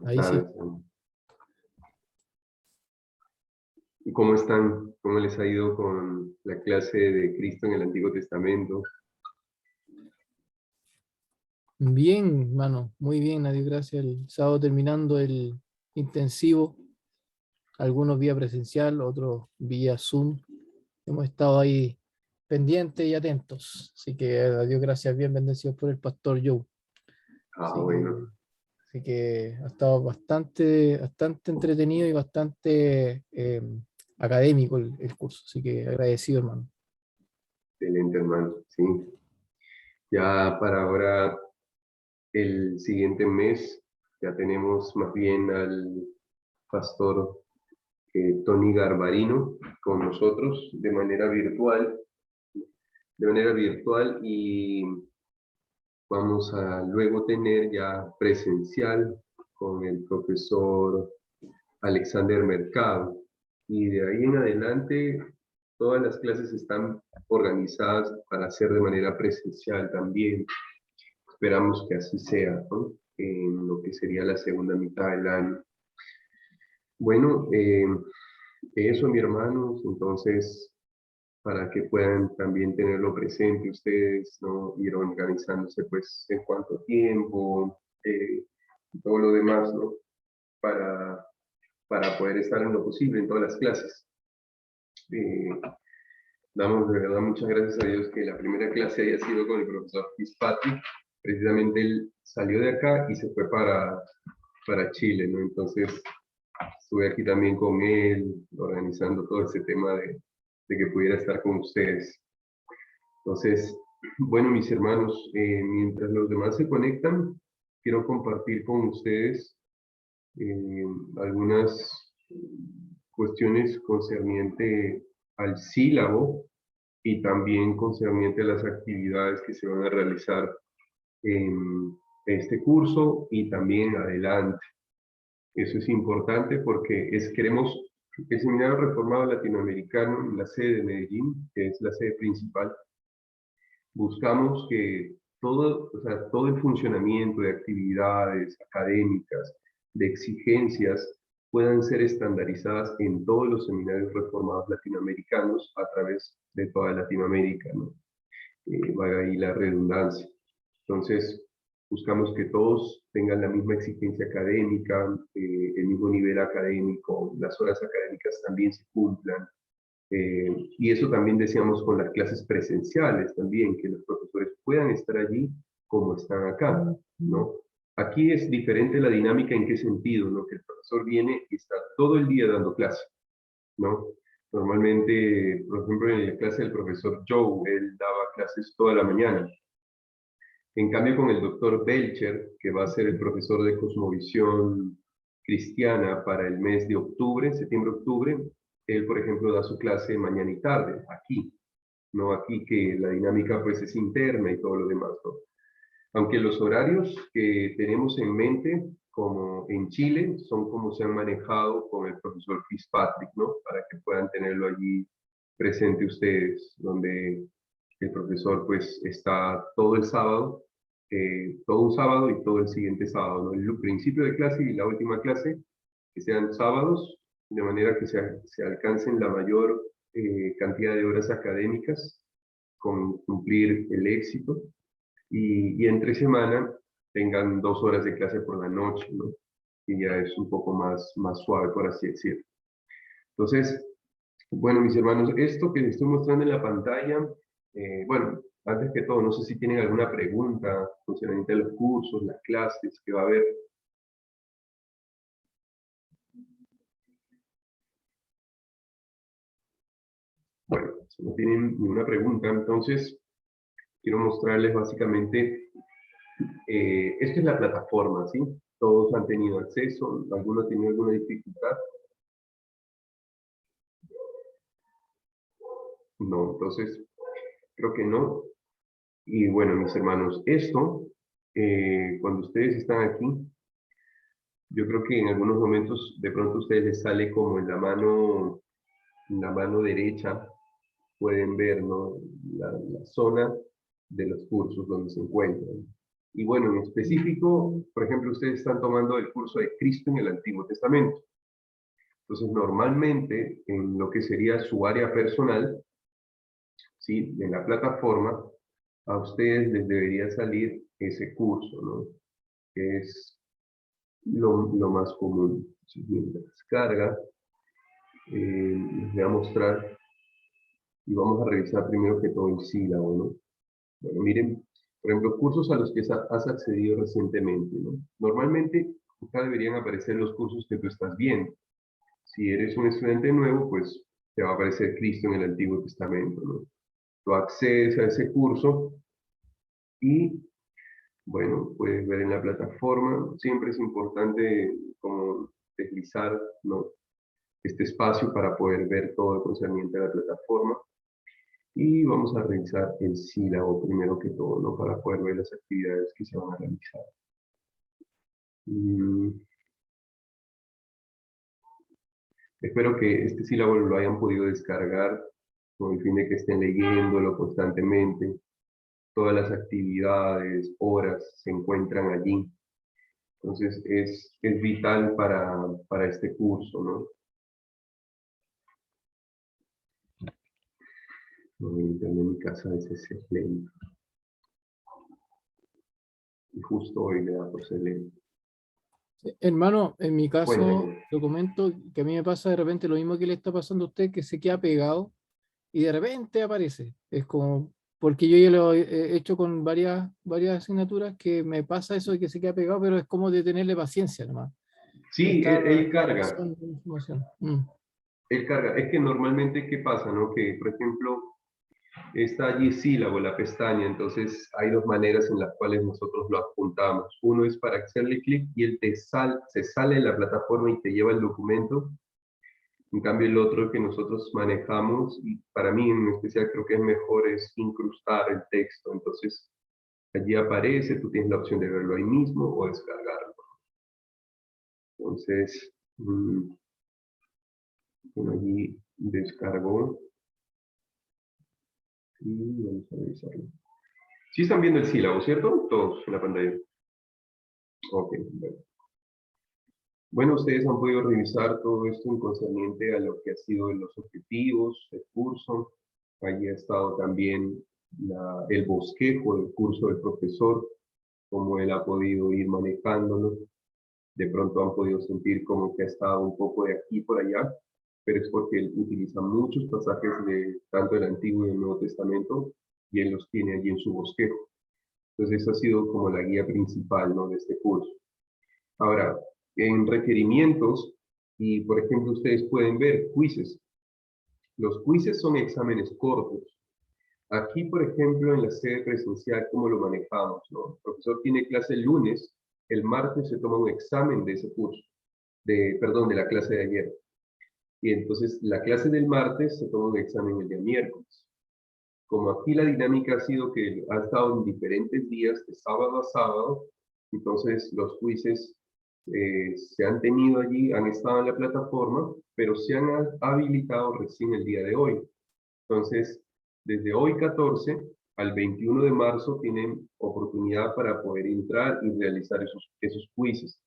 Ahí sí. ¿Y cómo están? ¿Cómo les ha ido con la clase de Cristo en el Antiguo Testamento? Bien, hermano, muy bien, a Dios gracias. El sábado terminando el intensivo, algunos vía presencial, otros vía Zoom. Hemos estado ahí pendientes y atentos. Así que a Dios gracias, bien bendecidos por el pastor Joe. Así Bueno. Así que ha estado bastante entretenido y bastante académico el curso. Así que agradecido, hermano. Excelente, hermano, sí. Ya para ahora, el siguiente mes, ya tenemos más bien al pastor Tony Garbarino con nosotros de manera virtual, y vamos a luego tener ya presencial con el profesor Alexander Mercado. Y de ahí en adelante, todas las clases están organizadas para hacer de manera presencial también. Esperamos que así sea, ¿no? En lo que sería la segunda mitad del año. Bueno, eso, mi hermanos, entonces, para que puedan también tenerlo presente ustedes, ¿no? Ir organizándose, pues, en cuánto tiempo, todo lo demás, ¿no? Para poder estar en lo posible en todas las clases. Damos de verdad muchas gracias a Dios que la primera clase haya sido con el profesor Fitzpatrick. Precisamente él salió de acá y se fue para Chile, ¿no? Entonces estuve aquí también con él, organizando todo ese tema de que pudiera estar con ustedes. Entonces, bueno, mis hermanos, mientras los demás se conectan, quiero compartir con ustedes algunas cuestiones concerniente al sílabo y también concerniente a las actividades que se van a realizar en este curso y también adelante. Eso es importante porque queremos el Seminario Reformado Latinoamericano en la sede de Medellín, que es la sede principal. Buscamos que todo el funcionamiento de actividades académicas, de exigencias, puedan ser estandarizadas en todos los seminarios reformados latinoamericanos a través de toda Latinoamérica, ¿no? Vaya ahí la redundancia. Entonces, buscamos que todos tengan la misma exigencia académica, el mismo nivel académico, las horas académicas también se cumplan. Y eso también decíamos con las clases presenciales también, que los profesores puedan estar allí como están acá, ¿no? Aquí es diferente la dinámica, ¿en qué sentido? ¿No? Que el profesor viene y está todo el día dando clase, ¿no? Normalmente, por ejemplo, en la clase del profesor Joe, él daba clases toda la mañana. En cambio, con el doctor Belcher, que va a ser el profesor de cosmovisión cristiana para el mes de octubre, septiembre-octubre, él, por ejemplo, da su clase mañana y tarde, aquí. No aquí que la dinámica pues es interna y todo lo demás, ¿no? Aunque los horarios que tenemos en mente, como en Chile, son como se han manejado con el profesor Fitzpatrick, ¿no? Para que puedan tenerlo allí presente ustedes, donde el profesor pues está todo el sábado, todo un sábado y todo el siguiente sábado, ¿no? El principio de clase y la última clase, que sean sábados, de manera que se alcancen la mayor cantidad de horas académicas con cumplir el éxito y entre semana tengan 2 horas de clase por la noche, ¿no? Y ya es un poco más suave, por así decirlo. Entonces, bueno, mis hermanos, esto que les estoy mostrando en la pantalla, bueno, antes que todo, no sé si tienen alguna pregunta concerniente a los cursos, las clases que va a haber. Bueno, si no tienen ninguna pregunta, entonces quiero mostrarles básicamente, esto es la plataforma, ¿sí? Todos han tenido acceso, alguno ha tenido alguna dificultad. No, entonces creo que no. Y bueno, mis hermanos, esto, cuando ustedes están aquí, yo creo que en algunos momentos de pronto a ustedes les sale como en la mano derecha, pueden ver, ¿no? La zona de los cursos donde se encuentran. Y bueno, en específico, por ejemplo, ustedes están tomando el curso de Cristo en el Antiguo Testamento. Entonces, normalmente, en lo que sería su área personal, ¿sí? En la plataforma, a ustedes les debería salir ese curso, ¿no? Que es lo más común. Si bien la descarga, les voy a mostrar y vamos a revisar primero que todo el sílabo, ¿no? Bueno, miren, por ejemplo, cursos a los que has accedido recientemente, ¿no? Normalmente, acá deberían aparecer los cursos que tú estás viendo. Si eres un estudiante nuevo, pues te va a aparecer Cristo en el Antiguo Testamento, ¿no? Tú accedes a ese curso y, bueno, puedes ver en la plataforma. Siempre es importante como deslizar, ¿no? Este espacio para poder ver todo lo concerniente a la plataforma. Y vamos a revisar el sílabo primero que todo, ¿no? Para poder ver las actividades que se van a realizar. Espero que este sílabo lo hayan podido descargar con el fin de que estén leyéndolo constantemente. Todas las actividades, horas se encuentran allí. Entonces es vital para este curso, ¿no? El internet en mi casa es ese lento. Y justo hoy le da por ser lento. Hermano, en mi caso, Cuéntame. lo comento que a mí me pasa de repente lo mismo que le está pasando a usted, que se queda pegado y de repente aparece. Es como, porque yo ya lo he hecho con varias asignaturas que me pasa eso de que se queda pegado, pero es como de tenerle paciencia nomás, de Sí, estar él carga. revisando la información. Él carga. Es que normalmente, ¿qué pasa, no? Que, por ejemplo, está allí sílabo, la pestaña, entonces hay dos maneras en las cuales nosotros lo apuntamos. Uno es para hacerle clic y él se sale de la plataforma y te lleva el documento. En cambio, el otro que nosotros manejamos, y para mí en especial creo que es mejor, es incrustar el texto. Entonces, allí aparece, tú tienes la opción de verlo ahí mismo o descargarlo. Entonces, bueno, allí descargó y vamos a revisarlo. Sí están viendo el sílabo, ¿cierto? Todos en la pantalla. Ok, bueno. Bueno, ustedes han podido revisar todo esto en concerniente a lo que ha sido los objetivos del curso. Allí ha estado también el bosquejo del curso del profesor, cómo él ha podido ir manejándolo. De pronto han podido sentir como que ha estado un poco de aquí por allá, pero es porque él utiliza muchos pasajes de tanto del Antiguo y del Nuevo Testamento y él los tiene allí en su bosquejo. Entonces, esa ha sido como la guía principal, ¿no?, de este curso. Ahora, en requerimientos, y por ejemplo, ustedes pueden ver quizzes. Los quizzes son exámenes cortos. Aquí, por ejemplo, en la sede presencial, ¿cómo lo manejamos, no? El profesor tiene clase el lunes, el martes se toma un examen de ese curso, perdón, de la clase de ayer. Y entonces, la clase del martes se toma un examen el día miércoles. Como aquí la dinámica ha sido que ha estado en diferentes días, de sábado a sábado, entonces los quizzes se han tenido allí, han estado en la plataforma, pero se han habilitado recién el día de hoy. Entonces, desde hoy 14 al 21 de marzo tienen oportunidad para poder entrar y realizar esos quizzes.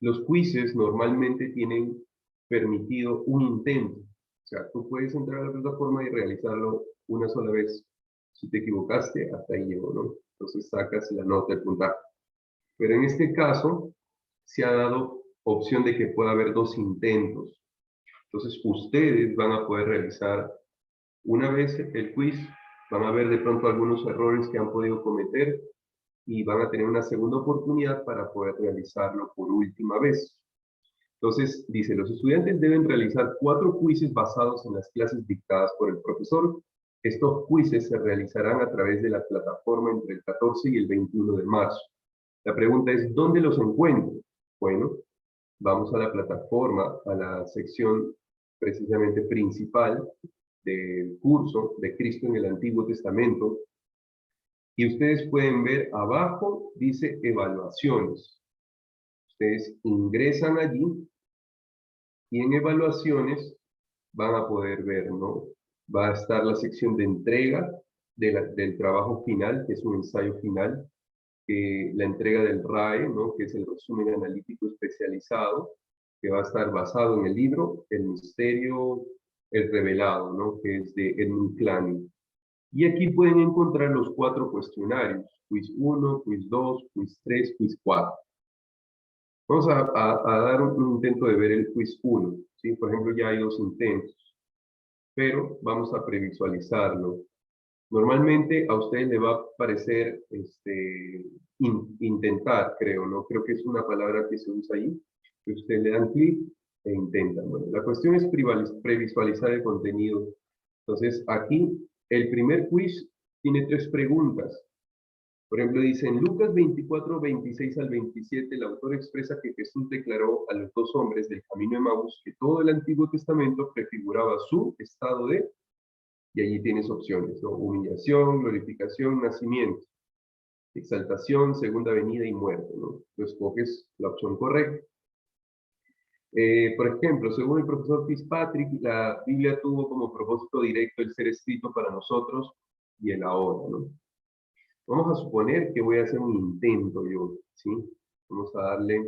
Los quizzes normalmente tienen permitido un intento. O sea, tú puedes entrar a la plataforma y realizarlo una sola vez. Si te equivocaste, hasta ahí llegó, ¿no? Entonces sacas la nota, el puntaje. Pero en este caso, se ha dado opción de que pueda haber dos intentos. Entonces, ustedes van a poder realizar una vez el quiz, van a ver de pronto algunos errores que han podido cometer y van a tener una segunda oportunidad para poder realizarlo por última vez. Entonces, dice, los estudiantes deben realizar 4 quizzes basados en las clases dictadas por el profesor. Estos quizzes se realizarán a través de la plataforma entre el 14 y el 21 de marzo. La pregunta es, ¿dónde los encuentro? Bueno, vamos a la plataforma, a la sección precisamente principal del curso de Cristo en el Antiguo Testamento, y ustedes pueden ver abajo, dice evaluaciones. Ustedes ingresan allí y en evaluaciones van a poder ver, ¿no? Va a estar la sección de entrega del trabajo final, que es un ensayo final, la entrega del RAE, ¿no? Que es el resumen analítico especializado, que va a estar basado en el libro El misterio, el revelado, ¿no? Que es de Edmund Clany. Y aquí pueden encontrar los 4 cuestionarios, quiz 1, quiz 2, quiz 3, quiz 4. Vamos a dar un intento de ver el quiz 1, ¿sí? Por ejemplo, ya hay 2 intentos, pero vamos a previsualizarlo. Normalmente a usted le va a parecer intentar, creo, ¿no? Creo que es una palabra que se usa ahí, que usted le dan clic e intentan. Bueno, la cuestión es previsualizar el contenido. Entonces, aquí, el primer quiz tiene 3 preguntas. Por ejemplo, dice, en Lucas 24, 26 al 27, el autor expresa que Jesús declaró a los 2 hombres del camino de Maús que todo el Antiguo Testamento prefiguraba su estado de, y allí tienes opciones, ¿no? Humillación, glorificación, nacimiento, exaltación, segunda venida y muerte, ¿no? Tú escoges la opción correcta. Por ejemplo, según el profesor Fitzpatrick, la Biblia tuvo como propósito directo el ser escrito para nosotros y el ahora, ¿no? Vamos a suponer que voy a hacer un intento yo, ¿sí? Vamos a darle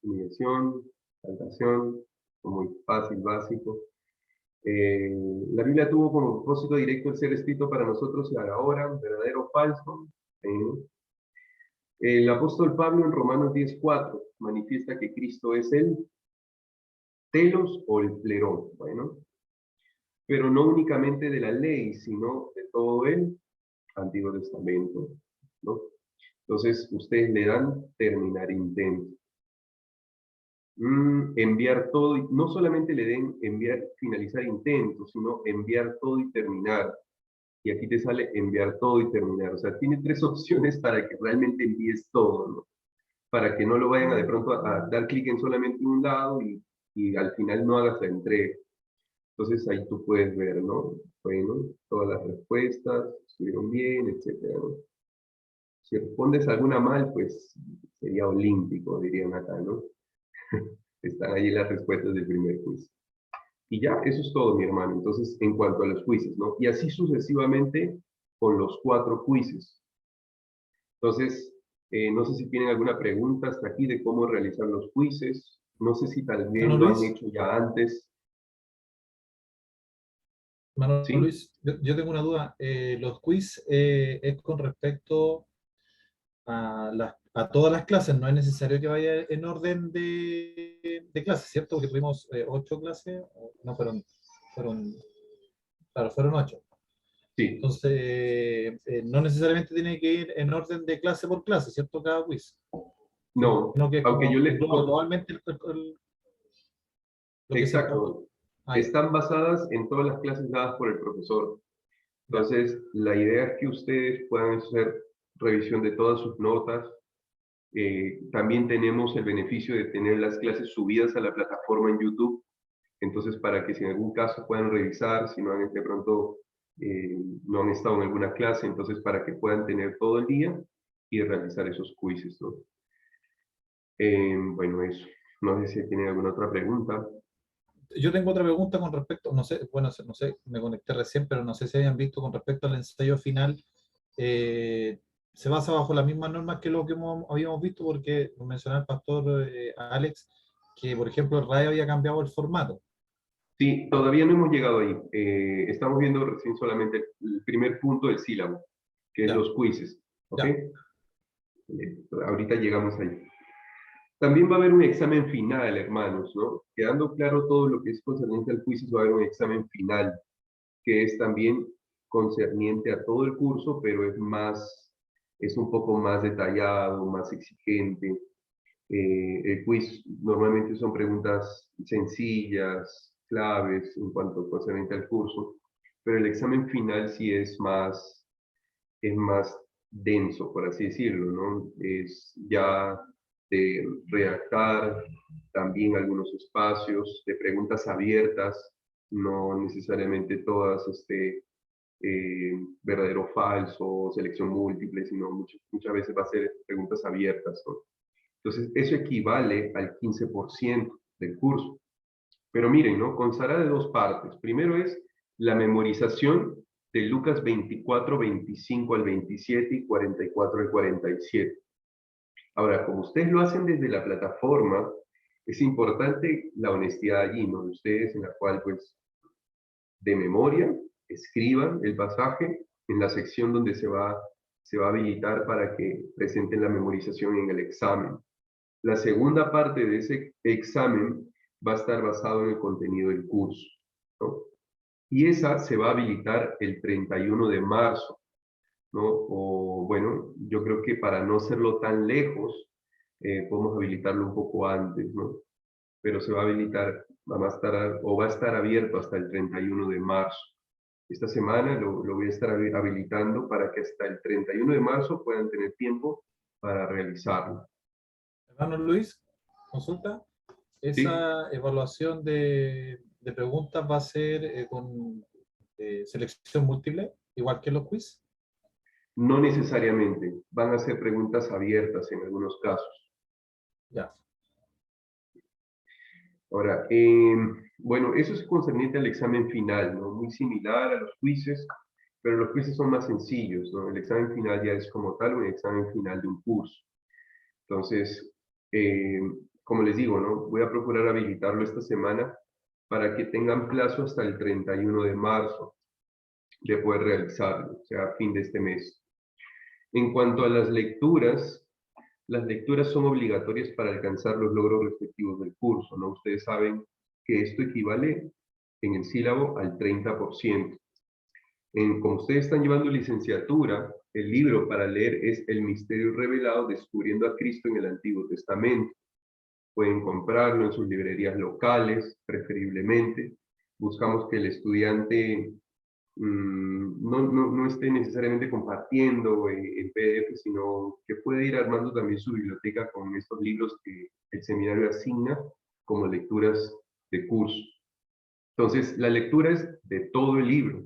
humillación, exaltación, muy fácil, básico. La Biblia tuvo como propósito directo el ser escrito para nosotros y ahora, verdadero o falso. El apóstol Pablo en Romanos 10:4 manifiesta que Cristo es el telos o el plerón, bueno, pero no únicamente de la ley, sino de todo el Antiguo Testamento, ¿no? Entonces, ustedes le dan terminar intento. Enviar todo, y no solamente le den enviar, finalizar intento, sino enviar todo y terminar. Y aquí te sale enviar todo y terminar. O sea, tiene 3 opciones para que realmente envíes todo, ¿no? Para que no lo vayan a de pronto a dar clic en solamente un lado y al final no hagas la entrega. Entonces ahí tú puedes ver, ¿no? Bueno, todas las respuestas estuvieron bien, etcétera, ¿no? Si respondes alguna mal, pues sería olímpico, dirían acá, ¿no? Están ahí las respuestas del primer quiz. Y ya, eso es todo, mi hermano. Entonces, en cuanto a los quizzes, ¿no? Y así sucesivamente con los 4 quizzes. Entonces, no sé si tienen alguna pregunta hasta aquí de cómo realizar los quizzes. No sé si tal vez Hermano lo han Luis, hecho ya antes. hermano ¿Sí? Luis, yo tengo una duda. Los quiz es con respecto a todas las clases, no es necesario que vaya en orden de clases, ¿cierto? Porque tuvimos 8 clases, no claro, fueron 8. Sí. Entonces, no necesariamente tiene que ir en orden de clase por clase, ¿cierto? Cada quiz, No, sino que es aunque yo como les... engloba globalmente lo que se encuentra. Exacto. Ah, ya, Están basadas en todas las clases dadas por el profesor. ya. Entonces, la idea es que ustedes puedan hacer revisión de todas sus notas. También tenemos el beneficio de tener las clases subidas a la plataforma en YouTube. Entonces, para que si en algún caso puedan revisar, si no han de pronto no han estado en alguna clase, entonces para que puedan tener todo el día y realizar esos quizzes, ¿no? Bueno, eso. No sé si tienen alguna otra pregunta. Yo tengo otra pregunta con respecto, no sé, bueno, no sé, me conecté recién, pero no sé si hayan visto con respecto al ensayo final, eh, se basa bajo las mismas normas que lo que habíamos visto, porque mencionaba el pastor Alex, que por ejemplo el RAE había cambiado el formato. Sí, todavía no hemos llegado ahí. Estamos viendo recién solamente el primer punto del sílabo, que es Ya, los quizzes. ¿Ok? ya, Ahorita llegamos ahí. También va a haber un examen final, hermanos, ¿no? Quedando claro todo lo que es concerniente al quiz, va a haber un examen final, que es también concerniente a todo el curso, pero es un poco más detallado, más exigente. El quiz normalmente son preguntas sencillas, claves en cuanto concerniente al curso, pero el examen final sí es más denso, por así decirlo, ¿no? Es ya de redactar también algunos espacios de preguntas abiertas, no necesariamente todas verdadero o falso, selección múltiple, sino muchas veces va a ser preguntas abiertas, ¿no? Entonces, eso equivale al 15% del curso. Pero miren, ¿no? Constará de 2 partes. Primero es la memorización de Lucas 24, 25 al 27 y 44 al 47. Ahora, como ustedes lo hacen desde la plataforma, es importante la honestidad allí, ¿no? Ustedes en la cual, pues, de memoria, escriban el pasaje en la sección donde se va a habilitar para que presenten la memorización en el examen. La segunda parte de ese examen va a estar basado en el contenido del curso, ¿no? Y esa se va a habilitar el 31 de marzo, ¿no? O bueno, yo creo que para no hacerlo tan lejos, podemos habilitarlo un poco antes, ¿no? Pero se va a habilitar, va a estar abierto hasta el 31 de marzo. Esta semana lo voy a estar habilitando para que hasta el 31 de marzo puedan tener tiempo para realizarlo. Hermano Luis, consulta. Sí, Esa evaluación de preguntas va a ser con selección múltiple, igual que los quiz. no necesariamente, van a ser preguntas abiertas en algunos casos. Ya. Ahora, bueno, eso es concerniente al examen final, ¿no? Muy similar a los quizzes, pero los quizzes son más sencillos, ¿no? El examen final ya es como tal un examen final de un curso. Entonces, como les digo, ¿no? Voy a procurar habilitarlo esta semana para que tengan plazo hasta el 31 de marzo de poder realizarlo, o sea, a fin de este mes. En cuanto a las lecturas son obligatorias para alcanzar los logros respectivos del curso, ¿no? Ustedes saben que esto equivale en el sílabo al 30%. Como ustedes están llevando licenciatura, el libro para leer es El Misterio Revelado, Descubriendo a Cristo en el Antiguo Testamento. Pueden comprarlo en sus librerías locales, preferiblemente. Buscamos que el estudiante no esté necesariamente compartiendo en PDF, sino que puede ir armando también su biblioteca con estos libros que el seminario asigna como lecturas de curso. Entonces, la lectura es de todo el libro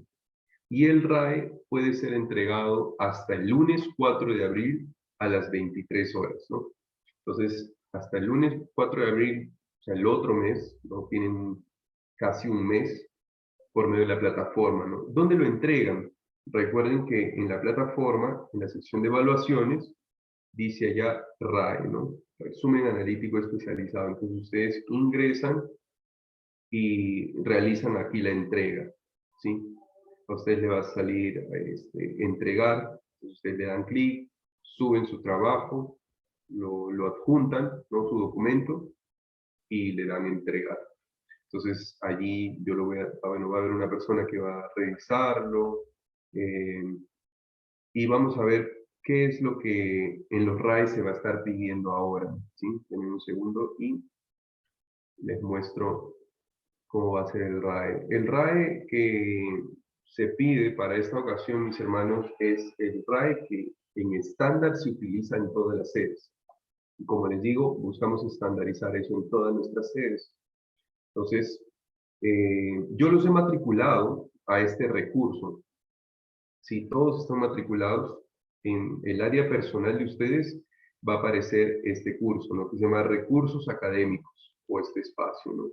y el RAE puede ser entregado hasta el lunes 4 de abril a las 23 horas, ¿no? Entonces, hasta el lunes 4 de abril, o sea, el otro mes, ¿no? Tienen casi un mes por medio de la plataforma, ¿no? ¿Dónde lo entregan? Recuerden que en la plataforma, en la sección de evaluaciones, dice allá RAE, ¿no? Resumen analítico especializado. Entonces ustedes ingresan y realizan aquí la entrega, ¿sí? A ustedes les va a salir entregar, ustedes le dan clic, suben su trabajo, lo adjuntan, ¿no? Su documento, y le dan entregar. Entonces allí yo lo voy a, bueno, va a haber una persona que va a revisarlo y vamos a ver qué es lo que en los RAE se va a estar pidiendo ahora, ¿sí? Denme un segundo y les muestro cómo va a ser el RAE. El RAE que se pide para esta ocasión, mis hermanos, es el RAE que en estándar se utiliza en todas las sedes. Y como les digo, buscamos estandarizar eso en todas nuestras sedes. Entonces, yo los he matriculado a este recurso. Si todos están matriculados, en el área personal de ustedes va a aparecer este curso, ¿no? Que se llama Recursos Académicos, o este espacio, ¿no?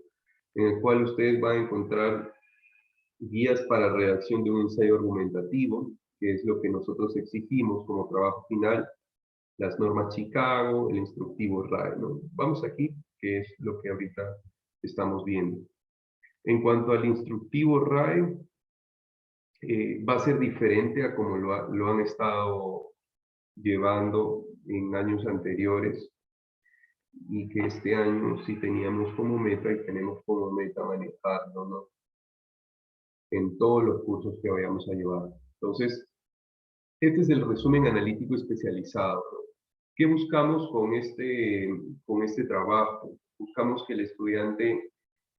En el cual ustedes van a encontrar guías para redacción de un ensayo argumentativo, que es lo que nosotros exigimos como trabajo final, las normas Chicago, el instructivo RAE, ¿no? Vamos aquí, que es lo que ahorita estamos viendo. En cuanto al instructivo RAE, va a ser diferente a como lo han estado llevando en años anteriores, y que este año sí teníamos como meta y tenemos como meta manejarlo, ¿no? En todos los cursos que vayamos a llevar. Entonces, este es el resumen analítico especializado, ¿no? ¿Qué buscamos con este trabajo? Buscamos que el estudiante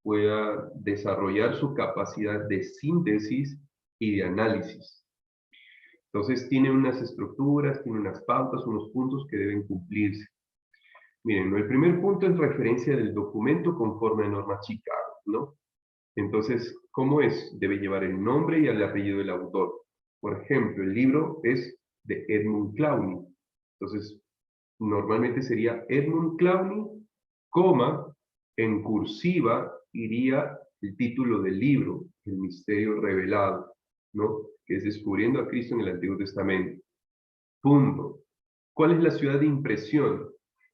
pueda desarrollar su capacidad de síntesis y de análisis. Entonces tiene unas estructuras, tiene unas pautas, unos puntos que deben cumplirse. Miren, el primer punto es referencia del documento conforme a norma Chicago, ¿no? Entonces, ¿cómo es? Debe llevar el nombre y el apellido del autor. Por ejemplo, el libro es de Edmund Clowney. Entonces, normalmente sería Edmund Clowney, coma, en cursiva iría el título del libro, El Misterio Revelado, ¿no? que es Descubriendo a Cristo en el Antiguo Testamento. Punto. ¿Cuál es la ciudad de impresión?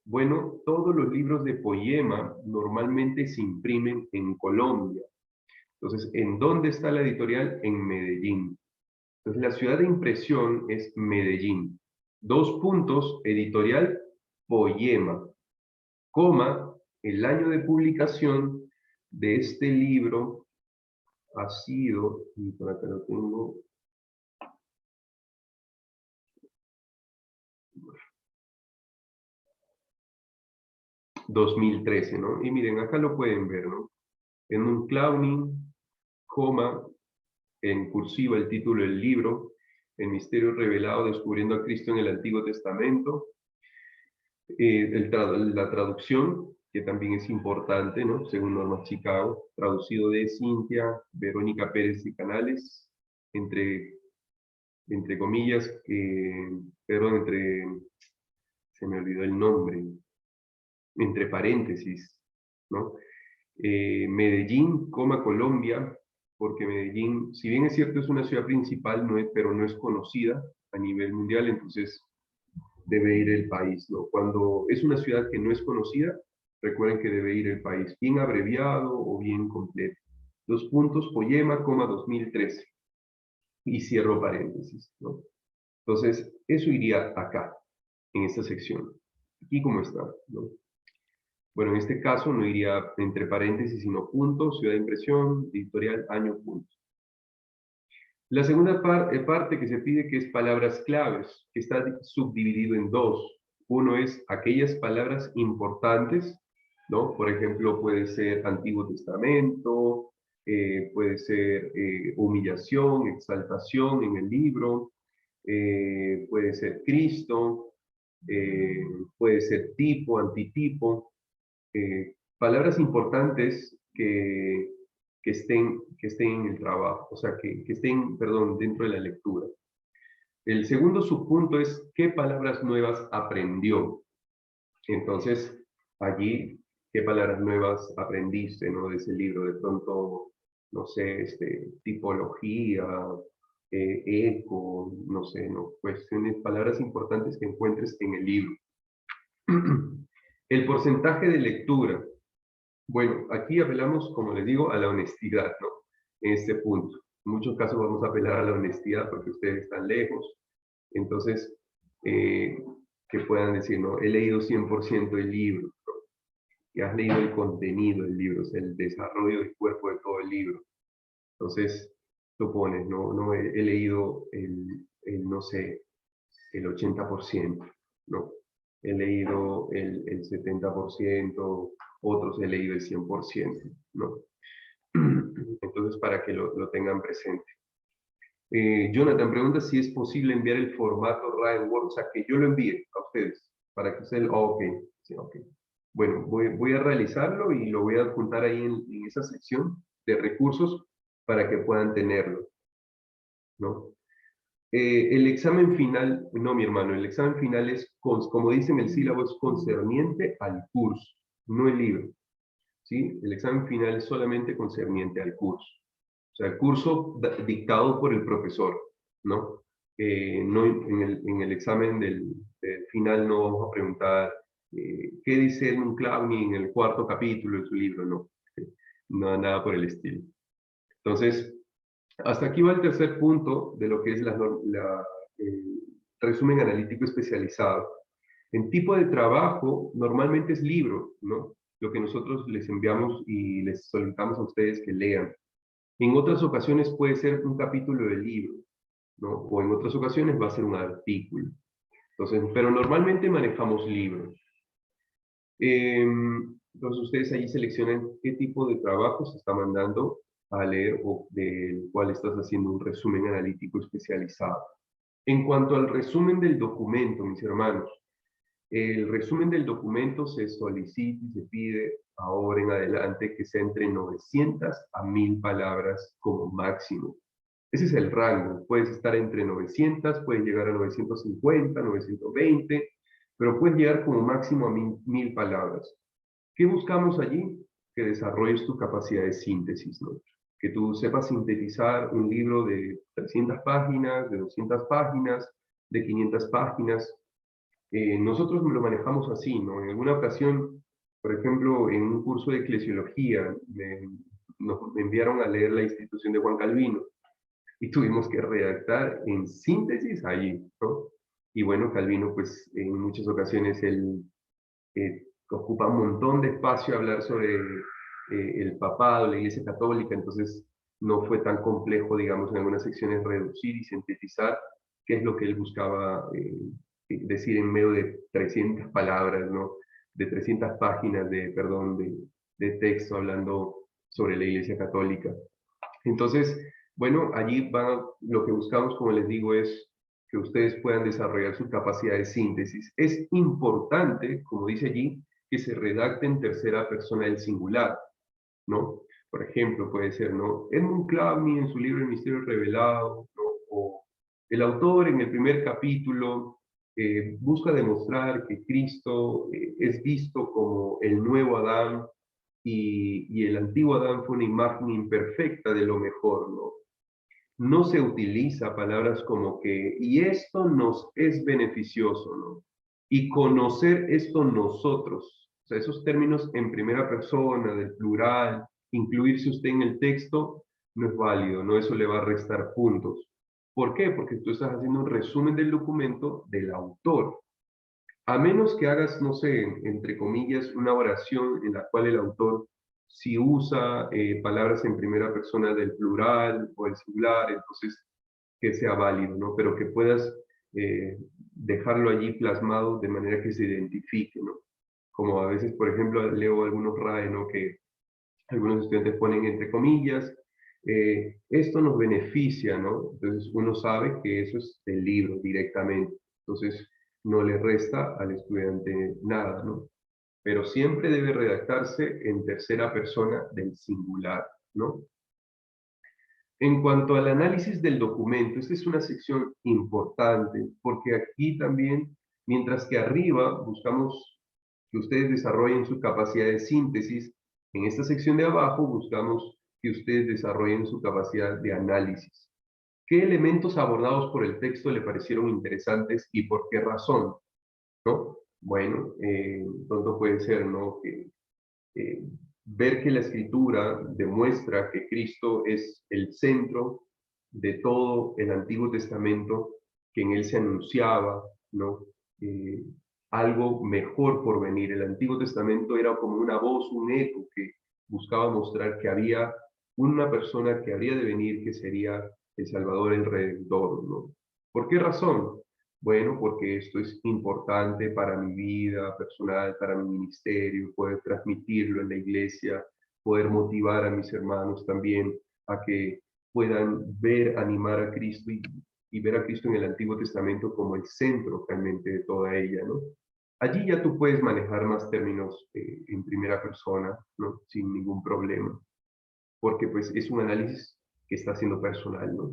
Bueno, todos los libros de poema normalmente se imprimen en Colombia. Entonces, ¿en dónde está la editorial? En Medellín. Entonces, la ciudad de impresión es Medellín. 2 puntos, editorial, poema, coma, el año de publicación de este libro ha sido, y por acá lo tengo, ...2013, ¿no? Y miren, acá lo pueden ver, ¿no? En un clowning, coma, en cursiva el título del libro, El misterio revelado descubriendo a Cristo en el Antiguo Testamento, la traducción, que también es importante, ¿no? Según Normas Chicago, traducido de Cintia Verónica Pérez y Canales, entre comillas, perdón, se me olvidó el nombre, entre paréntesis, ¿no? Medellín, Colombia, porque Medellín, si bien es cierto es una ciudad principal, pero no es conocida a nivel mundial, entonces debe ir el país, ¿no? Cuando es una ciudad que no es conocida, recuerden que debe ir el país, bien abreviado o bien completo. 2 puntos, poema, 2013. Y cierro paréntesis, ¿no? Entonces, eso iría acá, en esta sección. Aquí como está, ¿no? Bueno, en este caso no iría entre paréntesis, sino punto, ciudad de impresión, editorial, año, punto. La segunda parte que se pide, que es palabras claves, que está subdividido en 2. Uno es aquellas palabras importantes, ¿no? Por ejemplo, puede ser Antiguo Testamento, puede ser humillación, exaltación en el libro, puede ser Cristo, puede ser tipo, antitipo, palabras importantes que estén en el trabajo, o sea, que estén, perdón, dentro de la lectura. El segundo subpunto es qué palabras nuevas aprendió. Entonces, allí, qué palabras nuevas aprendiste, ¿no? De ese libro, de pronto, no sé, tipología, eco, no sé, ¿no? Cuestiones, palabras importantes que encuentres en el libro. El porcentaje de lectura. Bueno, aquí apelamos, como les digo, a la honestidad, ¿no? En este punto. En muchos casos vamos a apelar a la honestidad porque ustedes están lejos. Entonces, que puedan decir, ¿no? He leído 100% el libro, ¿no? Y has leído el contenido del libro, o sea, el desarrollo del cuerpo de todo el libro. Entonces, tú pones, no he leído no sé, el 80%, ¿no? He leído el 70%, otros he leído el 100%, ¿no? Entonces, para que lo tengan presente. Jonathan pregunta si es posible enviar el formato RAW en Word, o sea, que yo lo envíe a ustedes, para que ustedes, ok, sí, ok. Bueno, voy a realizarlo y lo voy a apuntar ahí en esa sección de recursos para que puedan tenerlo, ¿no? El examen final, no mi hermano, el examen final es, como dice en el sílabo, es concerniente al curso, no el libro, ¿sí? El examen final es solamente concerniente al curso. O sea, el curso dictado por el profesor, ¿no? No en el examen del final no vamos a preguntar qué dice un Clowney en el 4º capítulo de su libro, no. No, nada por el estilo. Entonces, hasta aquí va el tercer punto de lo que es resumen analítico especializado. En tipo de trabajo, normalmente es libro, ¿no? Lo que nosotros les enviamos y les solicitamos a ustedes que lean. En otras ocasiones puede ser un capítulo del libro, ¿no? O en otras ocasiones va a ser un artículo. Entonces, pero normalmente manejamos libros. Entonces ustedes allí seleccionan qué tipo de trabajo se está mandando a leer o del cual estás haciendo un resumen analítico especializado. En cuanto al resumen del documento, mis hermanos, el resumen del documento se solicita y se pide ahora en adelante que sea entre 900 a 1000 palabras como máximo. Ese es el rango. Puedes estar entre 900, puedes llegar a 950, 920, pero puedes llegar como máximo a 1000 palabras. ¿Qué buscamos allí? Que desarrolles tu capacidad de síntesis, ¿no? que tú sepas sintetizar un libro de 300 páginas, de 200 páginas, de 500 páginas. Nosotros lo manejamos así, ¿no? En alguna ocasión, por ejemplo, en un curso de eclesiología, nos enviaron a leer La Institución de Juan Calvino y tuvimos que redactar en síntesis allí, ¿no? Y bueno, Calvino, pues en muchas ocasiones él ocupa un montón de espacio a hablar sobre el papado, la Iglesia Católica, entonces no fue tan complejo, digamos, en algunas secciones reducir y sintetizar qué es lo que él buscaba decir en medio de 300 palabras, ¿no? De 300 páginas perdón, de texto hablando sobre la Iglesia Católica. Entonces, bueno, allí lo que buscamos, como les digo, es que ustedes puedan desarrollar su capacidad de síntesis. Es importante, como dice allí, que se redacte en tercera persona del singular, ¿no? Por ejemplo, puede ser, ¿no? Edmund Clavny en su libro El Misterio Revelado, ¿no? O el autor en el primer capítulo busca demostrar que Cristo es visto como el nuevo Adán y el antiguo Adán fue una imagen imperfecta de lo mejor, ¿no? No se utiliza palabras como que, y esto nos es beneficioso, ¿no? Y conocer esto nosotros. O sea, esos términos en primera persona, del plural, incluirse usted en el texto, no es válido, ¿no? Eso le va a restar puntos. ¿Por qué? Porque tú estás haciendo un resumen del documento del autor. A menos que hagas, no sé, entre comillas, una oración en la cual el autor si usa palabras en primera persona del plural o el singular, entonces que sea válido, ¿no? Pero que puedas dejarlo allí plasmado de manera que se identifique, ¿no? Como a veces, por ejemplo, leo algunos RAE, ¿no? Que algunos estudiantes ponen entre comillas, esto nos beneficia, ¿no? Entonces uno sabe que eso es del libro directamente. Entonces no le resta al estudiante nada, ¿no? Pero siempre debe redactarse en tercera persona del singular, ¿no? En cuanto al análisis del documento, esta es una sección importante, porque aquí también, mientras que arriba buscamos que ustedes desarrollen su capacidad de síntesis, en esta sección de abajo buscamos que ustedes desarrollen su capacidad de análisis. ¿Qué elementos abordados por el texto le parecieron interesantes y por qué razón? ¿No? Bueno, pronto puede ser, ¿no? Eh, ver que la escritura demuestra que Cristo es el centro de todo el Antiguo Testamento, que en él se anunciaba, ¿no? Eh, algo mejor por venir. El Antiguo Testamento era como una voz, un eco que buscaba mostrar que había una persona que habría de venir, que sería el Salvador, el Redentor, ¿no? ¿Por qué razón? Bueno, porque esto es importante para mi vida personal, para mi ministerio, poder transmitirlo en la iglesia, poder motivar a mis hermanos también a que puedan ver, animar a Cristo y ver a Cristo en el Antiguo Testamento como el centro realmente de toda ella, ¿no? Allí ya tú puedes manejar más términos en primera persona, ¿no? Sin ningún problema, porque pues es un análisis que está siendo personal, ¿no?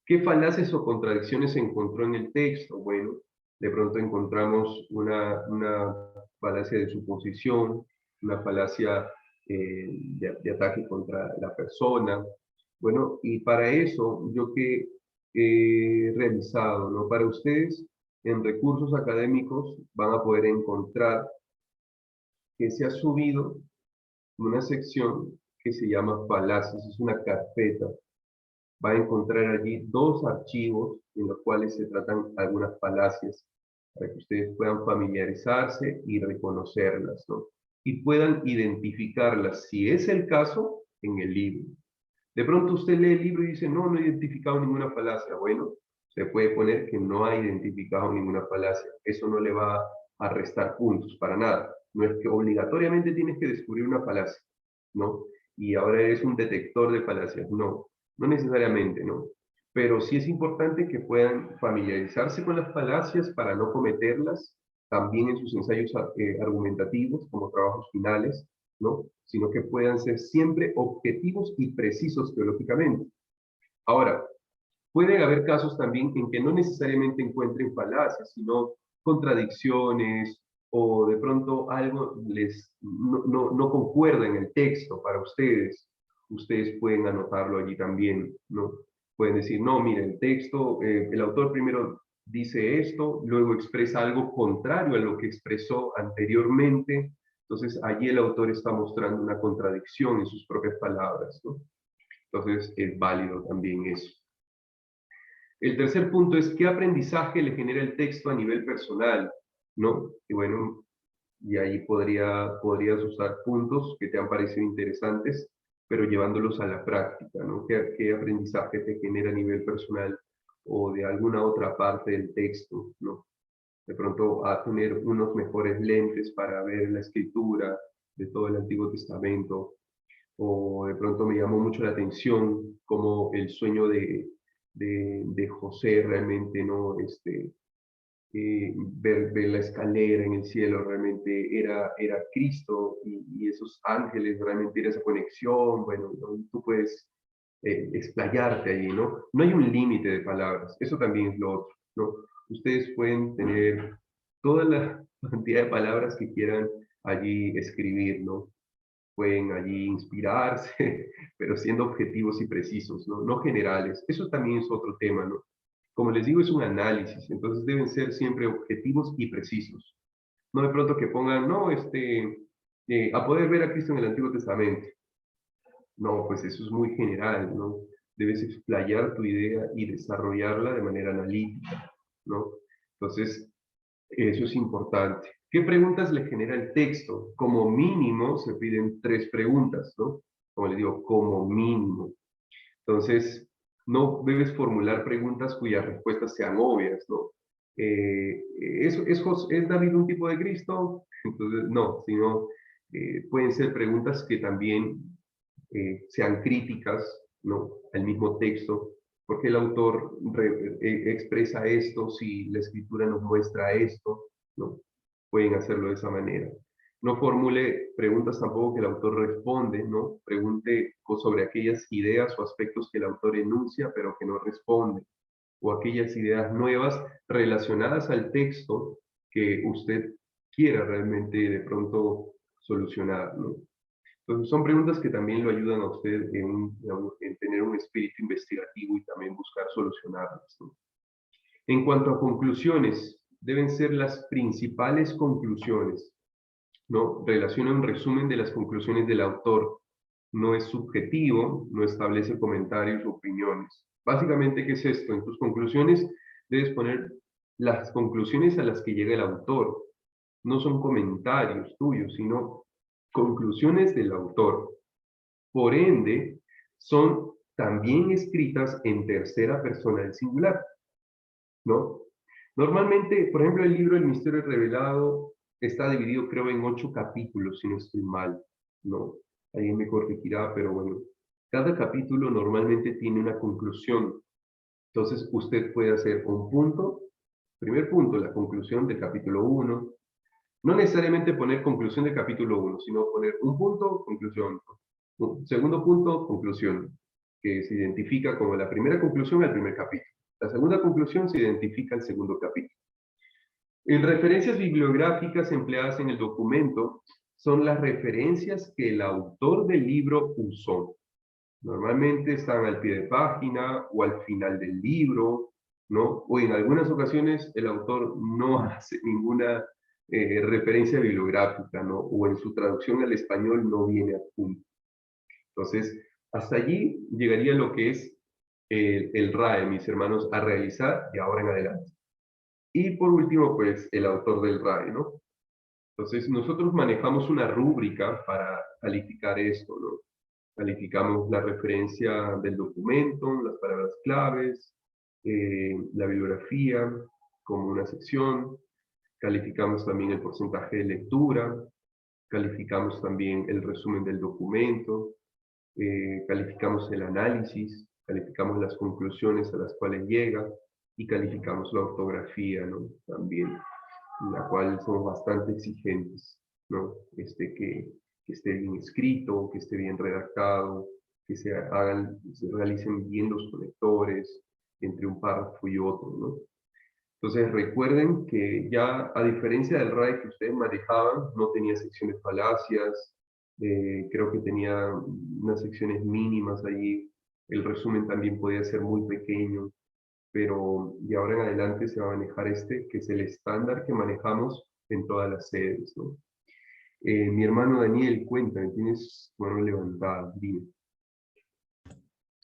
¿Qué falacias o contradicciones se encontró en el texto? Bueno, de pronto encontramos una falacia de suposición, una falacia de ataque contra la persona. Bueno, y para eso, yo que he realizado, ¿no? Para ustedes, en recursos académicos van a poder encontrar que se ha subido una sección que se llama falacias, es una carpeta. Va a encontrar allí dos archivos en los cuales se tratan algunas falacias para que ustedes puedan familiarizarse y reconocerlas, ¿no? Y puedan identificarlas, si es el caso, en el libro. De pronto usted lee el libro y dice, no, no he identificado ninguna falacia. Bueno, se puede poner que no ha identificado ninguna falacia. Eso no le va a restar puntos para nada. No es que obligatoriamente tienes que descubrir una falacia, ¿no? Y ahora eres un detector de falacias. No, no necesariamente, ¿no? Pero sí es importante que puedan familiarizarse con las falacias para no cometerlas, también en sus ensayos argumentativos como trabajos finales, ¿no? Sino que puedan ser siempre objetivos y precisos teológicamente. Ahora, pueden haber casos también en que no necesariamente encuentren falacias, sino contradicciones o de pronto algo no concuerda en el texto para ustedes, ustedes pueden anotarlo allí también, ¿no? Pueden decir, no, mire, el texto, el autor primero dice esto, luego expresa algo contrario a lo que expresó anteriormente, entonces allí el autor está mostrando una contradicción en sus propias palabras, ¿no? Entonces es válido también eso. El tercer punto es qué aprendizaje le genera el texto a nivel personal, ¿no? Y bueno, y ahí podrías usar puntos que te han parecido interesantes, pero llevándolos a la práctica, ¿no? ¿Qué aprendizaje te genera a nivel personal o de alguna otra parte del texto, ¿no? De pronto a tener unos mejores lentes para ver la escritura de todo el Antiguo Testamento, o de pronto me llamó mucho la atención como el sueño de José realmente, ¿no? Ver la escalera en el cielo realmente era Cristo y esos ángeles realmente era esa conexión, bueno, ¿no? Tú puedes explayarte allí, ¿no? No hay un límite de palabras, eso también es lo otro, ¿no? Ustedes pueden tener toda la cantidad de palabras que quieran allí escribir, ¿no? Pueden allí inspirarse, pero siendo objetivos y precisos, ¿no? No generales. Eso también es otro tema, ¿no? Como les digo, es un análisis, entonces deben ser siempre objetivos y precisos. No de pronto que pongan, no, a poder ver a Cristo en el Antiguo Testamento. No, pues eso es muy general, ¿no? Debes explayar tu idea y desarrollarla de manera analítica, ¿no? Entonces, eso es importante. ¿Qué preguntas le genera el texto? Como mínimo se piden 3 preguntas, ¿no? Como les digo, como mínimo. Entonces, no debes formular preguntas cuyas respuestas sean obvias, ¿no? ¿Es David un tipo de Cristo? Entonces, no, sino pueden ser preguntas que también sean críticas, ¿no? Al mismo texto. ¿Por qué el autor expresa esto si la escritura nos muestra esto? ¿No? Pueden hacerlo de esa manera. No formule preguntas tampoco que el autor responde, ¿no? Pregunte sobre aquellas ideas o aspectos que el autor enuncia, pero que no responde, o aquellas ideas nuevas relacionadas al texto que usted quiera realmente de pronto solucionar, ¿no? Entonces son preguntas que también lo ayudan a usted en tener un espíritu investigativo y también buscar solucionarlas, ¿no? En cuanto a conclusiones, deben ser las principales conclusiones, ¿no? Relaciona un resumen de las conclusiones del autor. No es subjetivo, no establece comentarios o opiniones. Básicamente, ¿qué es esto? En tus conclusiones debes poner las conclusiones a las que llega el autor. No son comentarios tuyos, sino conclusiones del autor. Por ende, son también escritas en tercera persona del singular, ¿no? Normalmente, por ejemplo, el libro El Misterio Revelado está dividido, creo, en 8 capítulos, si no estoy mal, ¿no? Alguien me corregirá, pero bueno, cada capítulo normalmente tiene una conclusión. Entonces, usted puede hacer un punto, primer punto, la conclusión del capítulo 1. No necesariamente poner conclusión del capítulo 1, sino poner un punto, conclusión. Un segundo punto, conclusión, que se identifica como la primera conclusión al primer capítulo. La segunda conclusión se identifica al segundo capítulo. En referencias bibliográficas empleadas en el documento son las referencias que el autor del libro usó. Normalmente están al pie de página o al final del libro, ¿no? O en algunas ocasiones el autor no hace ninguna referencia bibliográfica, ¿no? O en su traducción al español no viene adjunto. Entonces, hasta allí llegaría lo que es el RAE, mis hermanos, a realizar de ahora en adelante. Y por último, pues, el autor del RAE, ¿no? Entonces, nosotros manejamos una rúbrica para calificar esto, ¿no? Calificamos la referencia del documento, las palabras claves, la bibliografía como una sección, calificamos también el porcentaje de lectura, calificamos también el resumen del documento, calificamos el análisis, calificamos las conclusiones a las cuales llega y calificamos la ortografía, ¿no? También, en la cual somos bastante exigentes, ¿no? Que esté bien escrito, que esté bien redactado, que se realicen bien los conectores entre un párrafo y otro, ¿no? Entonces recuerden que ya a diferencia del RAE que ustedes manejaban, no tenía secciones falacias, Creo que tenía unas secciones mínimas allí. El resumen también podía ser muy pequeño, pero de ahora en adelante se va a manejar este, que es el estándar que manejamos en todas las sedes, ¿no? Mi hermano Daniel, cuéntame, tienes tu mano levantada, dime.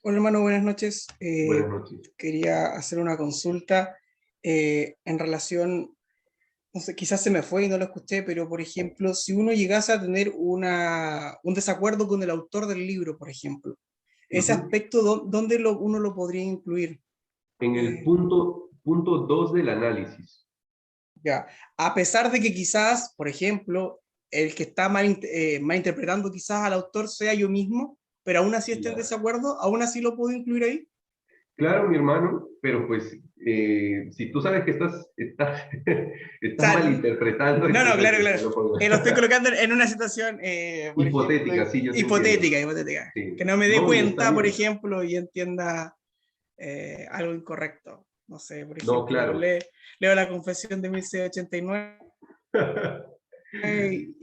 Hola hermano, buenas noches. Buenas noches. Quería hacer una consulta en relación, no sé, quizás se me fue y no lo escuché, pero por ejemplo, si uno llegase a tener un desacuerdo con el autor del libro, por ejemplo, ese aspecto, ¿dónde uno lo podría incluir? En el punto 2 del análisis. Ya, a pesar de que quizás, por ejemplo, el que está malinterpretando quizás al autor sea yo mismo, pero aún así esté en desacuerdo, aún así lo puedo incluir ahí. Claro, mi hermano, pero pues si tú sabes que estás O sea, malinterpretando, no, entonces claro, claro. no pongo- Lo estoy colocando en una situación, por hipotética, ejemplo, sí, yo te hipotética, entiendo. hipotética. Sí. Que no me dé No, y está cuenta, por bien. ejemplo, y entienda algo incorrecto. No sé, por No, ejemplo, claro. leo la confesión de 1689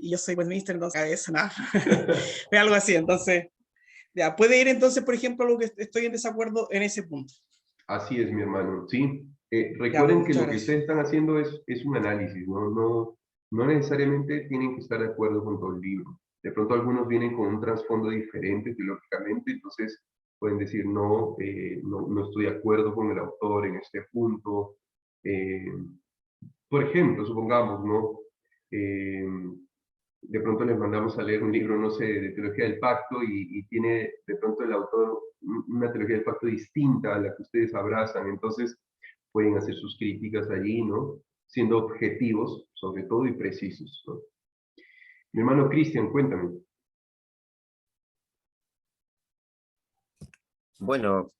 y yo soy Westminster, entonces eso, nada. Es algo así, entonces, ya, puede ir entonces, por ejemplo, lo que estoy en desacuerdo en ese punto. Así es, mi hermano, sí. Ya, pues, Recuerden que muchas lo que gracias. ustedes están haciendo es un análisis, ¿no? No necesariamente tienen que estar de acuerdo con todo el libro. De pronto algunos vienen con un trasfondo diferente teológicamente, entonces pueden decir, no estoy de acuerdo con el autor en este punto. Eh, por ejemplo, supongamos, ¿no? Eh, de pronto les mandamos a leer un libro, no sé, de teología del pacto y tiene de pronto el autor una teología del pacto distinta a la que ustedes abrazan, entonces pueden hacer sus críticas allí, ¿no? Siendo objetivos, sobre todo, y precisos, ¿no? Mi hermano Cristian, cuéntame. Bueno,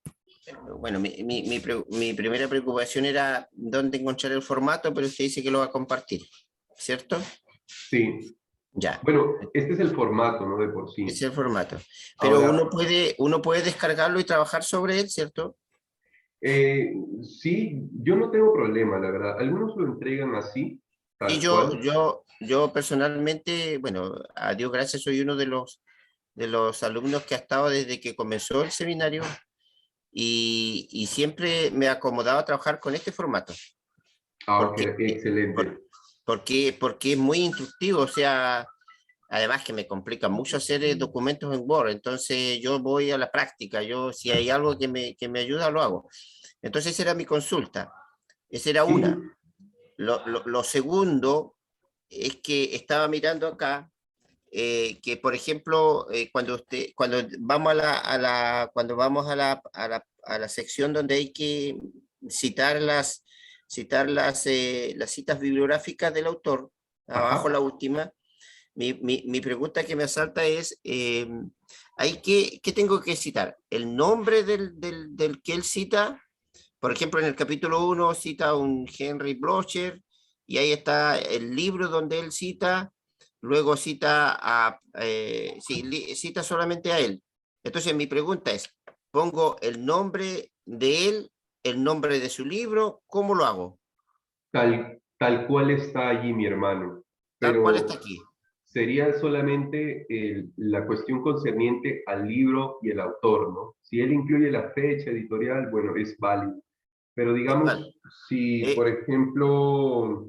mi primera preocupación era dónde encontrar el formato, pero usted dice que lo va a compartir, ¿cierto? Sí. Ya, Bueno, este es el formato, ¿no? De por sí. ese es el formato. Pero Ahora, uno puede descargarlo y trabajar sobre él, ¿cierto? sí, yo no tengo problema, la verdad. Algunos lo entregan así, Y tal cual. yo personalmente, bueno, a Dios gracias, soy uno de los alumnos que ha estado desde que comenzó el seminario y siempre me acomodaba a trabajar con este formato. Ah, ok, Porque, excelente. porque es muy instructivo, o sea, además que me complica mucho hacer documentos en Word, entonces yo voy a la práctica, yo si hay algo que me ayuda, lo hago. Entonces esa era mi consulta, esa era Sí, una. Lo segundo es que estaba mirando acá, que por ejemplo, cuando vamos cuando vamos a la sección donde hay que citar las citas bibliográficas del autor, abajo la ajá. última, mi pregunta que me asalta es, ¿qué tengo que citar? ¿El nombre del que él cita? Por ejemplo, en el capítulo 1 cita a un Henry Blocher y ahí está el libro donde él cita, luego cita solamente a él. Entonces mi pregunta es, ¿pongo el nombre de él, el nombre de su libro? ¿Cómo lo hago? Tal cual está allí, mi hermano. Tal cual está Pero aquí. sería solamente la cuestión concerniente al libro y el autor, ¿no? Si él incluye la fecha editorial, bueno, es válido. Pero Es mal. digamos, si por ejemplo,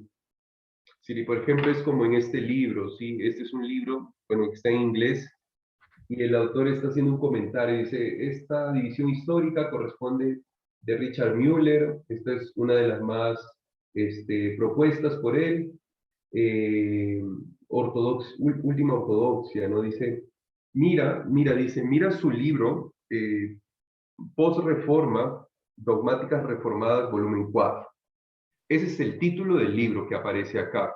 es como en este libro, ¿sí? Este es un libro, bueno, que está en inglés, y el autor está haciendo un comentario, dice, esta división histórica corresponde de Richard Müller, esta es una de las más propuestas por él, eh, última ortodoxia, ¿no? Dice, mira su libro, Post-Reforma, Dogmáticas Reformadas, volumen 4. Ese es el título del libro que aparece acá.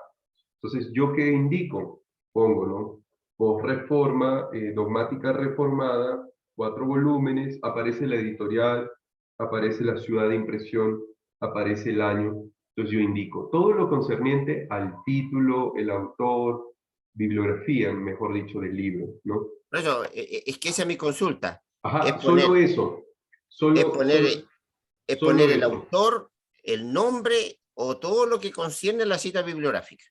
Entonces, ¿yo qué indico? Pongo, ¿no? Post-Reforma, Dogmática Reformada, 4 volúmenes, aparece la editorial, aparece la ciudad de impresión, aparece el año. Entonces yo indico todo lo concerniente al título, el autor, bibliografía, mejor dicho, del libro, ¿no? Por eso, es que esa es mi consulta. Es Ajá, solo poner, eso. es Solo, poner, solo, es solo poner el eso. autor, el nombre o todo lo que concierne a la cita bibliográfica,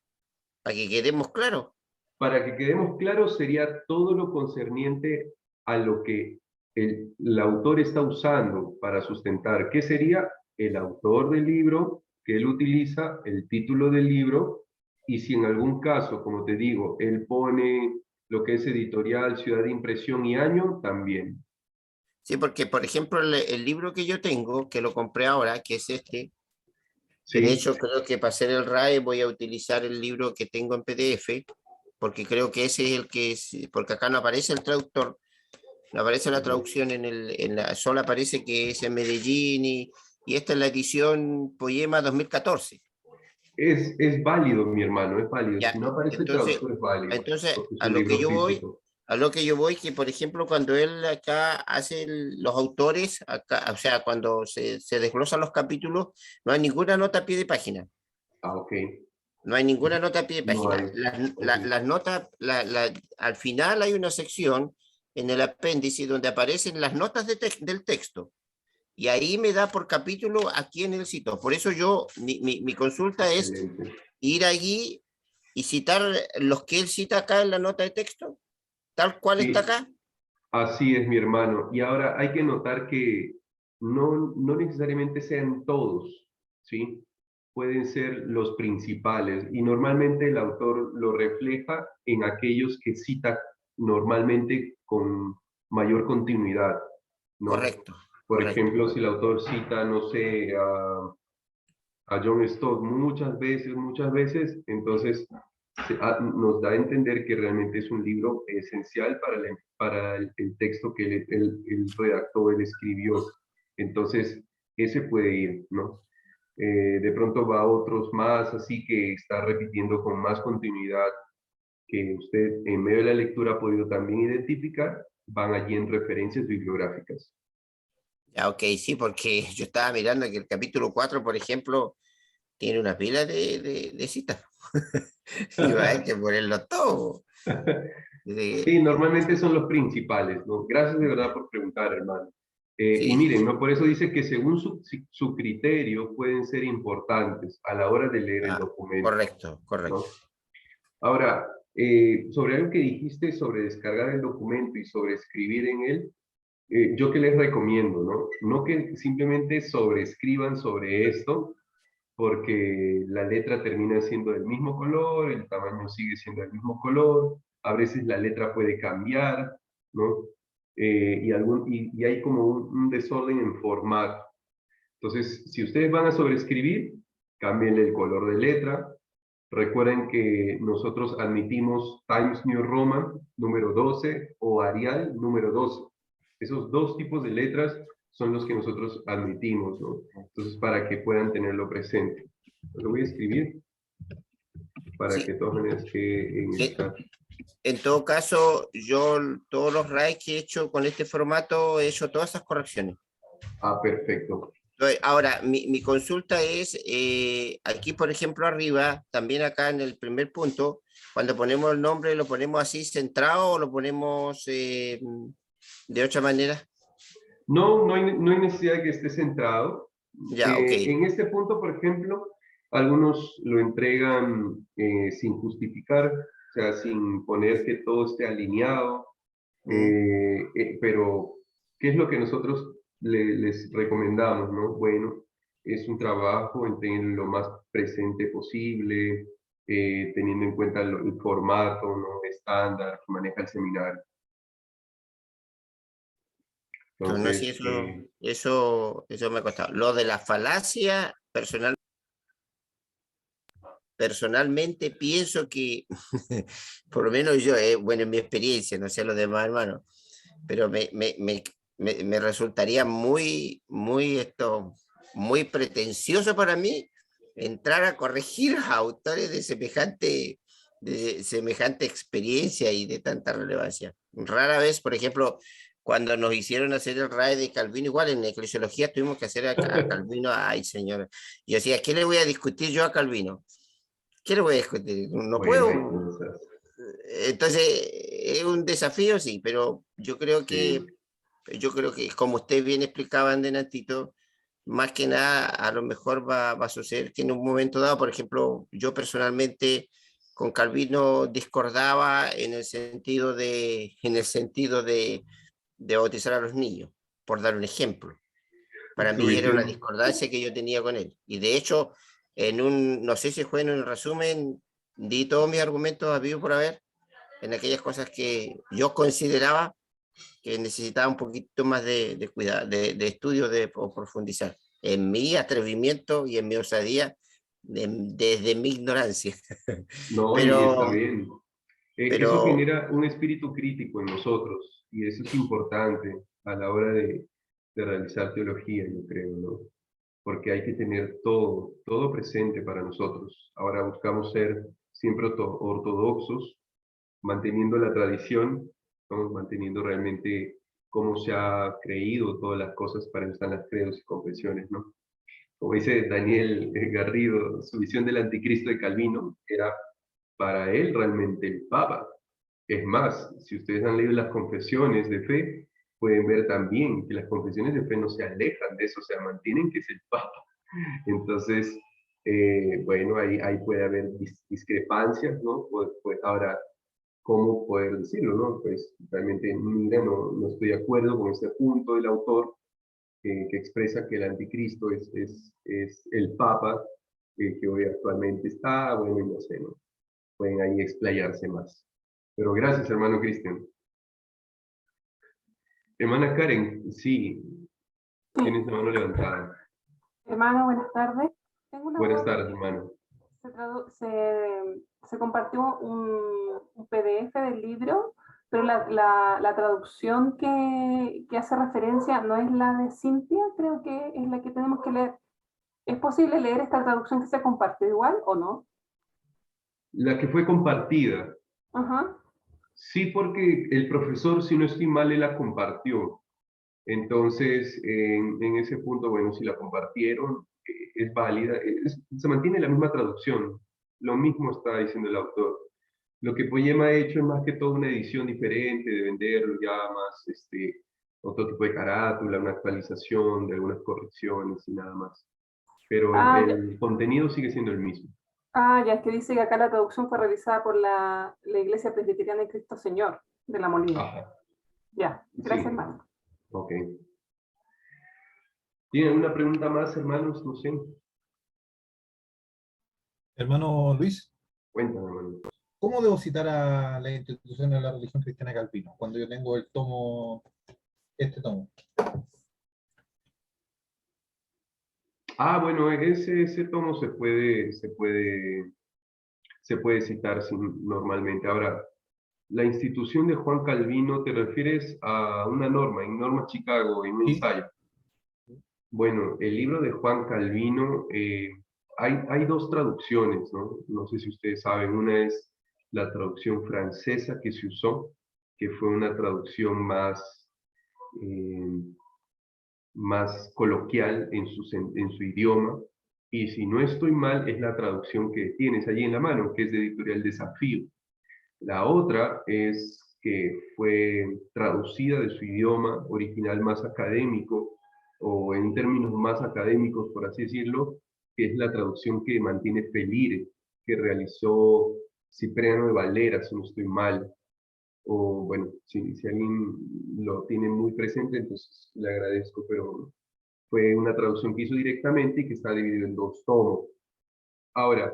para que quedemos claros. para que quedemos claros, sería todo lo concerniente a lo que el autor está usando para sustentar. ¿Qué sería? El autor del libro que él utiliza, el título del libro, y si en algún caso, como te digo, él pone lo que es editorial, ciudad de impresión y año, también. Sí, porque por ejemplo el libro que yo tengo, que lo compré ahora, que es este, que de Sí, hecho creo que para hacer el RAE voy a utilizar el libro que tengo en PDF, porque creo que ese es el que es, porque acá no aparece el traductor, no aparece la traducción solo aparece que es en Medellín y esta es la edición Poema 2014. es válido, mi hermano, es válido. Ya, Si no aparece el entonces, traductor, es válido, entonces porque es a un lo que libro yo voy, físico. a lo que yo voy, que por ejemplo cuando él acá hace los autores, acá, o sea, cuando se desglosan los capítulos, no hay ninguna nota a pie de página. Ah, ok. No hay ninguna nota a pie de No página. hay. Ok. Las notas, al final hay una sección en el apéndice donde aparecen las notas del texto. Y ahí me da por capítulo a quién él citó. Por eso mi consulta es Excelente. ir allí y citar los que él cita acá en la nota de texto, tal cual está Sí, acá. así es, mi hermano. Y ahora hay que notar que no necesariamente sean todos, ¿sí? Pueden ser los principales y normalmente el autor lo refleja en aquellos que cita normalmente con mayor continuidad, ¿no? Correcto, Por correcto. ejemplo, si el autor cita, no sé, a John Stott muchas veces, entonces nos da a entender que realmente es un libro esencial para el texto que él redactó, él escribió. Entonces, ese puede ir, ¿no? De pronto va a otros más, así que está repitiendo con más continuidad, que usted en medio de la lectura ha podido también identificar, van allí en referencias bibliográficas. Ya, ok, sí, porque yo estaba mirando que el capítulo 4 por ejemplo, tiene una pila de citas. Y va a hay que ponerlo todo. Sí, De- normalmente son los principales, ¿no? Gracias de verdad por preguntar, hermano. Y sí, miren, ¿no? Por eso dice que según su criterio pueden ser importantes a la hora de leer el ah, documento, correcto, correcto. ¿no? Ahora, sobre algo que dijiste sobre descargar el documento y sobre escribir en él, yo que les recomiendo, ¿no? No que simplemente sobreescriban sobre esto, porque la letra termina siendo del mismo color, el tamaño sigue siendo del mismo color, a veces la letra puede cambiar, ¿no? Y hay como un desorden en formato. Entonces, si ustedes van a sobreescribir, cámbienle el color de letra. Recuerden que nosotros admitimos Times New Roman número 12 o Arial número 12. Esos dos tipos de letras son los que nosotros admitimos, ¿no? Entonces, para que puedan tenerlo presente. Lo voy a escribir para que Sí, de todas maneras quede en el eh, chat. en todo caso, yo todos los RAID que he hecho con este formato he hecho todas esas correcciones. Ah, perfecto. Ahora, mi consulta es, aquí por ejemplo arriba, también acá en el primer punto, cuando ponemos el nombre, ¿lo ponemos así centrado o lo ponemos de otra manera? No hay necesidad de que esté centrado. Ya, ok. En este punto, por ejemplo, algunos lo entregan sin justificar, o sea, sin poner que todo esté alineado, Mm. pero ¿qué es lo que nosotros les recomendamos, no? Bueno, es un trabajo en tener lo más presente posible, teniendo en cuenta el formato, ¿no? Estándar que maneja el seminario. No, no, sí, Entonces, eso me ha costado. Lo de la falacia, personalmente pienso que, por lo menos yo, bueno, en mi experiencia, no sé los demás hermanos, pero me resultaría muy pretencioso para mí entrar a corregir a autores de semejante experiencia y de tanta relevancia. Rara vez, por ejemplo, cuando nos hicieron hacer el RAE de Calvino, igual en eclesiología tuvimos que hacer a Calvino, ay señor, yo decía, ¿qué le voy a discutir yo a Calvino? ¿Qué le voy a discutir? No bueno, hay puedo. cosas. Entonces, es un desafío, sí, pero Sí. yo creo que como ustedes bien explicaban delantito, más que nada a lo mejor va a suceder que en un momento dado, por ejemplo, yo personalmente con Calvino discordaba en el sentido de bautizar a los niños, por dar un ejemplo. Para Su mí era una visión. discordancia que yo tenía con él. Y de hecho, no sé si fue en un resumen, di todos mis argumentos a vivo por haber, en aquellas cosas que yo consideraba que necesitaba un poquito más de cuidado, de estudio, o profundizar. En mi atrevimiento y en mi osadía, desde mi ignorancia. No, y está Pero, bien. Eso pero genera un espíritu crítico en nosotros y eso es importante a la hora de realizar teología, yo creo, ¿no? Porque hay que tener todo presente para nosotros. Ahora buscamos ser siempre ortodoxos, manteniendo la tradición, ¿no? Manteniendo realmente cómo se ha creído todas las cosas, para eso están las credos y confesiones, ¿no? Como dice Daniel Garrido, su visión del anticristo de Calvino era para él realmente el Papa. Es más, si ustedes han leído las confesiones de fe, pueden ver también que las confesiones de fe no se alejan de eso, o sea, mantienen que es el Papa. Entonces, bueno, ahí puede haber discrepancias, ¿no? Ahora, ¿cómo poder decirlo, no? Pues realmente, mira, no estoy de acuerdo con este punto del autor que expresa que el anticristo es el Papa que hoy actualmente está, bueno, y no sé, ¿no? Pueden ahí explayarse más. Pero gracias, hermano Cristian. Hermana Karen, sí, tienes la mano levantada. Hermano, buenas tardes. Tengo una Buenas duda tardes, porque hermano. se compartió un PDF del libro, pero la traducción que hace referencia no es la de Cintia, creo que es la que tenemos que leer. ¿Es posible leer esta traducción que se compartió igual o no? La que fue compartida. Ajá. Sí, porque el profesor, si no estoy mal, él la compartió. Entonces, en ese punto, bueno, si la compartieron, es válida, se mantiene la misma traducción, lo mismo está diciendo el autor. Lo que Poema ha hecho es más que todo una edición diferente, de venderlo ya más, otro tipo de carátula, una actualización de algunas correcciones y nada más. Pero Ah, ya, el contenido sigue siendo el mismo. ya, es que dice que acá la traducción fue realizada por la Iglesia Presbiteriana de Cristo Señor de la Molina. Ajá, Ya, gracias, sí, hermano. ok. ¿Tienen una pregunta más, hermanos? No sé. Hermano Luis, Cuéntame, hermano. ¿cómo debo citar a la institución de la religión cristiana Calvino cuando yo tengo este tomo? Bueno, ese tomo se puede citar normalmente. Ahora, la institución de Juan Calvino, ¿te refieres a una norma, en Norma Chicago, en un Sí. ensayo? Bueno, el libro de Juan Calvino, hay dos traducciones, ¿no? No sé si ustedes saben, una es la traducción francesa que se usó, que fue una traducción eh, más coloquial en su idioma, y si no estoy mal, es la traducción que tienes allí en la mano, que es de Editorial Desafío. La otra es que fue traducida de su idioma original más académico, o en términos más académicos, por así decirlo, que es la traducción que mantiene Felire, que realizó Cipriano de Valera, si no estoy mal. O bueno, si alguien lo tiene muy presente, entonces le agradezco, pero fue una traducción que hizo directamente y que está dividido en dos tomos. Ahora,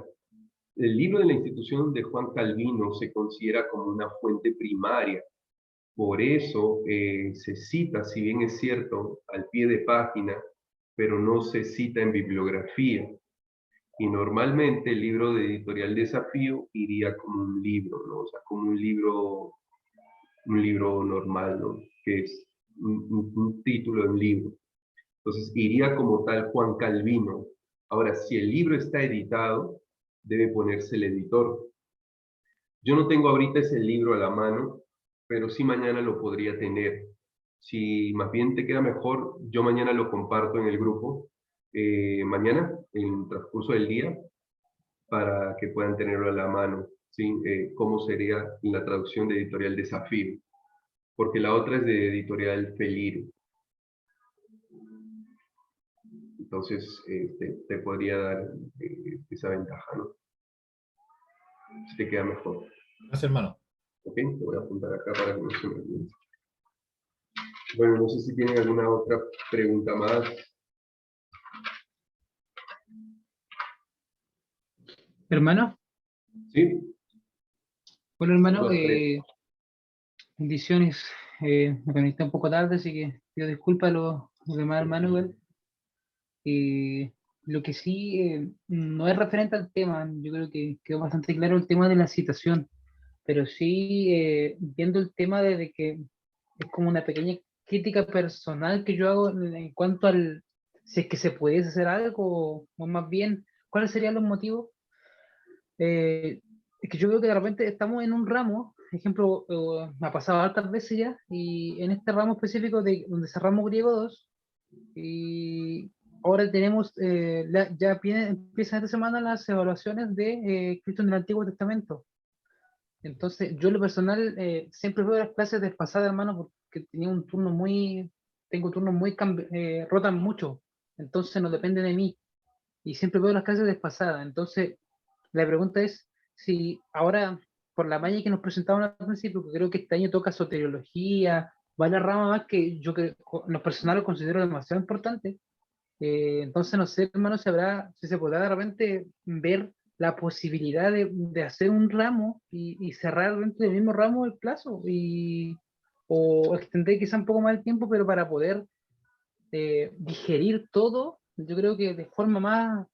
el libro de la institución de Juan Calvino se considera como una fuente primaria. Por eso se cita, si bien es cierto, al pie de página, pero no se cita en bibliografía. Y normalmente el libro de Editorial Desafío iría como un libro, ¿no? O sea, como un libro normal, ¿no? Que es un título de un libro. Entonces iría como tal Juan Calvino. Ahora, si el libro está editado, debe ponerse el editor. Yo no tengo ahorita ese libro a la mano, pero sí mañana lo podría tener. Si más bien te queda mejor, yo mañana lo comparto en el grupo, mañana, en el transcurso del día, para que puedan tenerlo a la mano, ¿sí? Cómo sería la traducción de Editorial Desafío, porque la otra es de Editorial Felire. Entonces, te podría dar esa ventaja, ¿no? si te queda mejor. Gracias, hermano. Ok, te voy a apuntar acá para que no se me olvide. Bueno, no sé si tienen alguna otra pregunta más. Hermano, ¿Sí? bueno hermano, Dos, tres. bendiciones. Me conecté un poco tarde, así que pido disculpas a los demás hermanos, igual. Lo que sí no es referente al tema, yo creo que quedó bastante claro el tema de la citación, pero sí viendo el tema de que es como una pequeña crítica personal que yo hago en cuanto al si es que se pudiese hacer algo, o más bien, ¿cuáles serían los motivos? Es que yo veo que de repente estamos en un ramo, ejemplo, me ha pasado hartas veces ya, y en este ramo específico de donde cerramos griego 2 y ahora tenemos, empiezan esta semana las evaluaciones de Cristo en el Antiguo Testamento. Entonces, yo en lo personal siempre veo las clases despasadas, hermano, porque tengo turnos muy, rotan mucho, entonces no depende de mí, y siempre veo las clases despasadas. Entonces, la pregunta es si ahora, por la malla que nos presentaban al principio, que creo que este año toca soteriología, va a la rama más que yo que en lo personal lo considero demasiado importante. Entonces no sé, hermano, si se podrá de repente ver la posibilidad de hacer un ramo y cerrar dentro del mismo ramo el plazo o extender quizá un poco más el tiempo, pero para poder digerir todo, yo creo que de forma más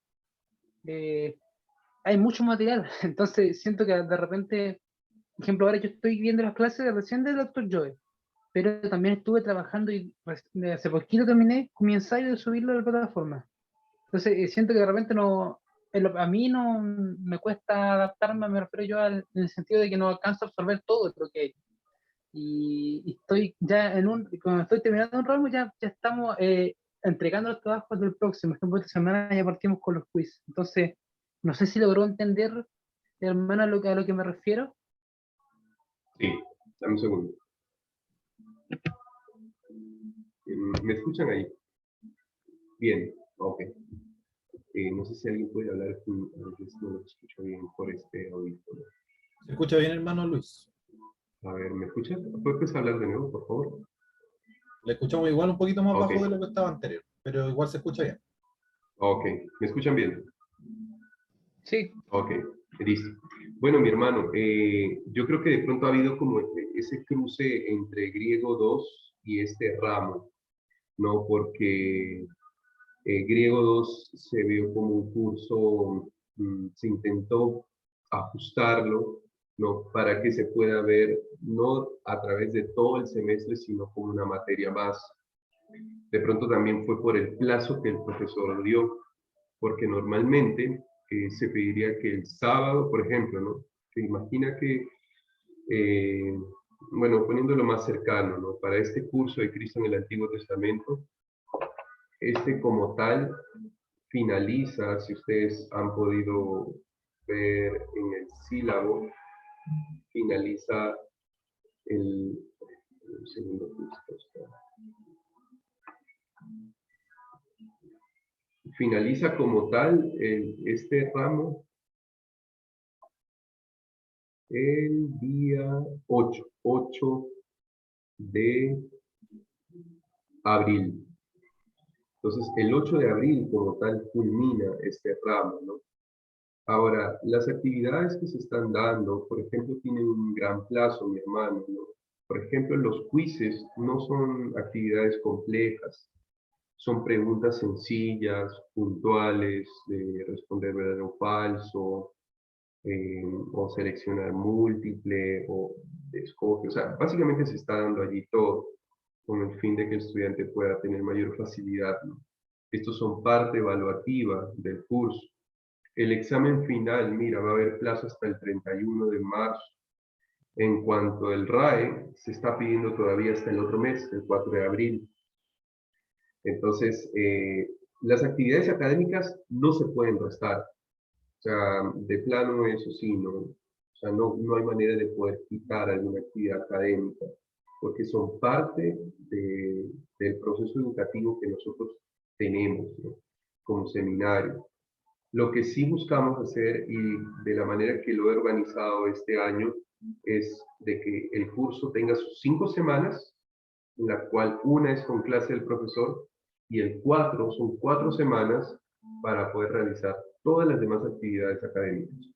eh, hay mucho material, entonces siento que de repente, por ejemplo, ahora yo estoy viendo las clases recién del Dr. Joe, pero también estuve trabajando y hace poquito terminé con mi ensayo de subirlo a la plataforma. Entonces siento que de repente no, a mí no me cuesta adaptarme, me refiero yo en el sentido de que no alcanzo a absorber todo lo que hay. Y estoy ya cuando estoy terminando un ramo, ya estamos entregando los trabajos del próximo. Por ejemplo, esta semana ya partimos con los quiz. Entonces, no sé si logró entender, hermana, a lo que me refiero. Sí, dame un segundo. ¿Me escuchan ahí? Bien, ok. No sé si alguien puede hablar, a veces no lo escucho bien por este audífono. ¿Se escucha bien, hermano Luis? A ver, ¿me escuchan? ¿Puedes hablar de nuevo, por favor? Le escuchamos igual un poquito más Ok. bajo de lo que estaba anterior, pero igual se escucha bien. Ok, ¿me escuchan bien? Sí, Ok, listo. Bueno, mi hermano, yo creo que de pronto ha habido como ese cruce entre griego 2 y este ramo, ¿no? Porque griego 2 se vio como un curso, se intentó ajustarlo, ¿no? Para que se pueda ver no a través de todo el semestre, sino como una materia más. De pronto también fue por el plazo que el profesor dio, porque normalmente se pediría que el sábado, por ejemplo, ¿no? Se imagina que, eh, bueno, poniéndolo más cercano, ¿no? Para este curso de Cristo en el Antiguo Testamento, este como tal finaliza, si ustedes han podido ver en el sílabo, finaliza el segundo justo, finaliza como tal este ramo el día 8 de abril. Entonces, el 8 de abril como tal culmina este ramo, ¿no? Ahora, las actividades que se están dando, por ejemplo, tienen un gran plazo, mi hermano, ¿no? Por ejemplo, los quizzes no son actividades complejas, son preguntas sencillas, puntuales, de responder verdadero o falso, o seleccionar múltiple, o escoge, o sea, básicamente se está dando allí todo, con el fin de que el estudiante pueda tener mayor facilidad, ¿no? Estos son parte evaluativa del curso. El examen final, mira, va a haber plazo hasta el 31 de marzo. En cuanto al RAE, se está pidiendo todavía hasta el otro mes, el 4 de abril. Entonces, las actividades académicas no se pueden restar. O sea, de plano eso sí, ¿no? O sea, no hay manera de poder quitar alguna actividad académica, porque son parte del proceso educativo que nosotros tenemos, ¿no? Como seminario. Lo que sí buscamos hacer, y de la manera que lo he organizado este año, es de que el curso tenga sus 5 semanas, en la cual una es con clase del profesor, y el 4 son 4 semanas para poder realizar todas las demás actividades académicas.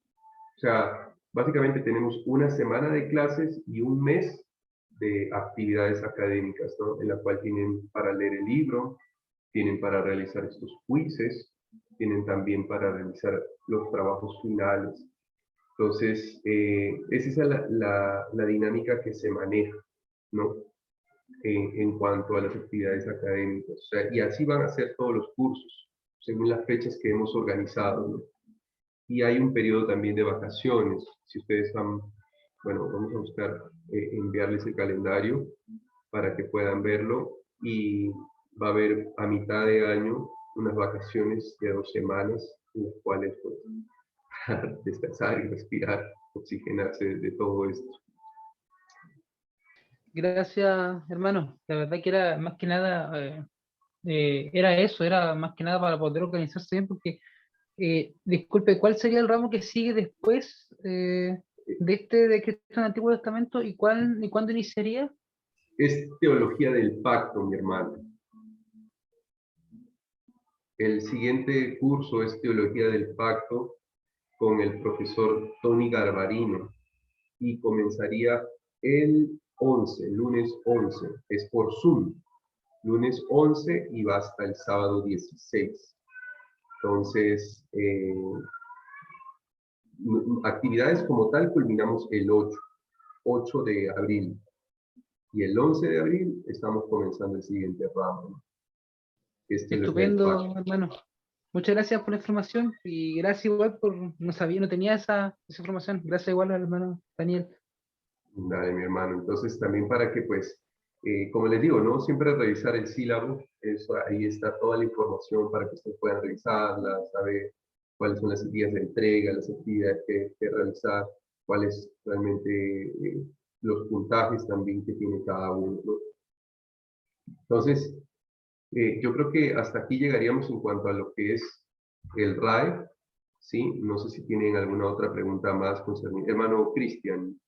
O sea, básicamente tenemos una semana de clases y un mes de actividades académicas, ¿no? En la cual tienen para leer el libro, tienen para realizar estos quizzes, tienen también para realizar los trabajos finales. Entonces, esa es la dinámica que se maneja, ¿no? En cuanto a las actividades académicas. O sea, y así van a ser todos los cursos, según las fechas que hemos organizado, ¿no? Y hay un periodo también de vacaciones. Si ustedes están, bueno, vamos a buscar enviarles el calendario para que puedan verlo, y va a haber a mitad de año unas vacaciones de 2 semanas en las cuales pues, descansar y respirar, oxigenarse de todo esto. Gracias, hermano. La verdad que era más que nada, era eso, era más que nada para poder organizarse bien, porque, disculpe, ¿cuál sería el ramo que sigue después de Cristo en el Antiguo Testamento y cuándo iniciaría? Es teología del pacto, mi hermano. El siguiente curso es teología del pacto con el profesor Tony Garbarino, y comenzaría el 11, lunes 11, es por Zoom, lunes 11 y va hasta el sábado 16. Entonces, actividades como tal culminamos el 8 de abril, y el 11 de abril estamos comenzando el siguiente ramo, ¿no? Estupendo, hermano. Muchas gracias por la información y gracias igual por, no tenía esa información. Gracias igual al hermano Daniel. Dale, mi hermano. Entonces, también para que, pues, como les digo, ¿no? Siempre revisar el sílabo, eso, ahí está toda la información para que ustedes puedan revisarla, saber cuáles son las días de entrega, las actividades que realizar, cuáles realmente los puntajes también que tiene cada uno, ¿no? Entonces, yo creo que hasta aquí llegaríamos en cuanto a lo que es el RAE, ¿sí? No sé si tienen alguna otra pregunta más concerniente. Hermano Cristian,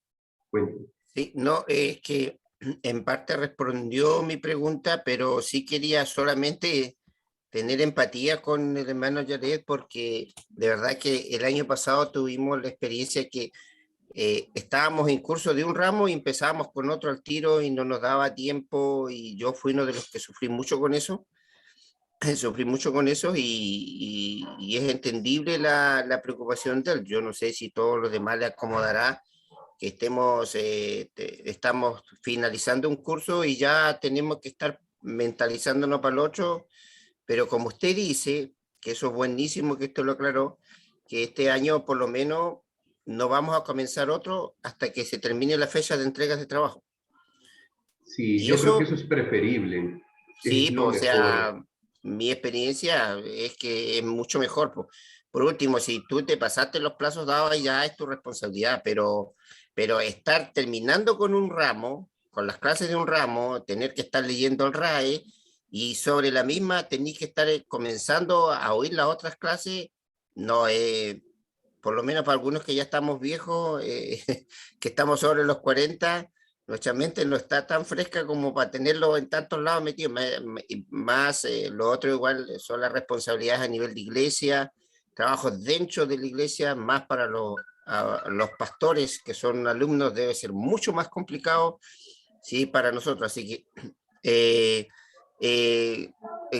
cuéntame. Sí, no, es que en parte respondió mi pregunta, pero sí quería solamente tener empatía con el hermano Yared, porque de verdad que el año pasado tuvimos la experiencia que estábamos en curso de un ramo y empezábamos con otro al tiro y no nos daba tiempo, y yo fui uno de los que sufrí mucho con eso. Sufrí mucho con eso, y es entendible la preocupación de él. Yo no sé si todos los demás le acomodará que estamos finalizando un curso y ya tenemos que estar mentalizándonos para el otro, pero como usted dice, que eso es buenísimo que esto lo aclaró, que este año por lo menos no vamos a comenzar otro hasta que se termine la fecha de entregas de trabajo. Sí, Y yo creo que eso, eso es preferible, es sí, lo pues, o mejor. sea, mi experiencia es que es mucho mejor, pues. Por último, si tú te pasaste los plazos dados, ya es tu responsabilidad, pero estar terminando con un ramo, con las clases de un ramo, tener que estar leyendo el RAE, y sobre la misma tenéis que estar comenzando a oír las otras clases, no, por lo menos para algunos que ya estamos viejos, que estamos sobre los 40, nuestra mente no está tan fresca como para tenerlo en tantos lados metido. Más, lo otro igual son las responsabilidades a nivel de iglesia, trabajos dentro de la iglesia, más para los pastores que son alumnos debe ser mucho más complicado, sí, para nosotros. Así que eh,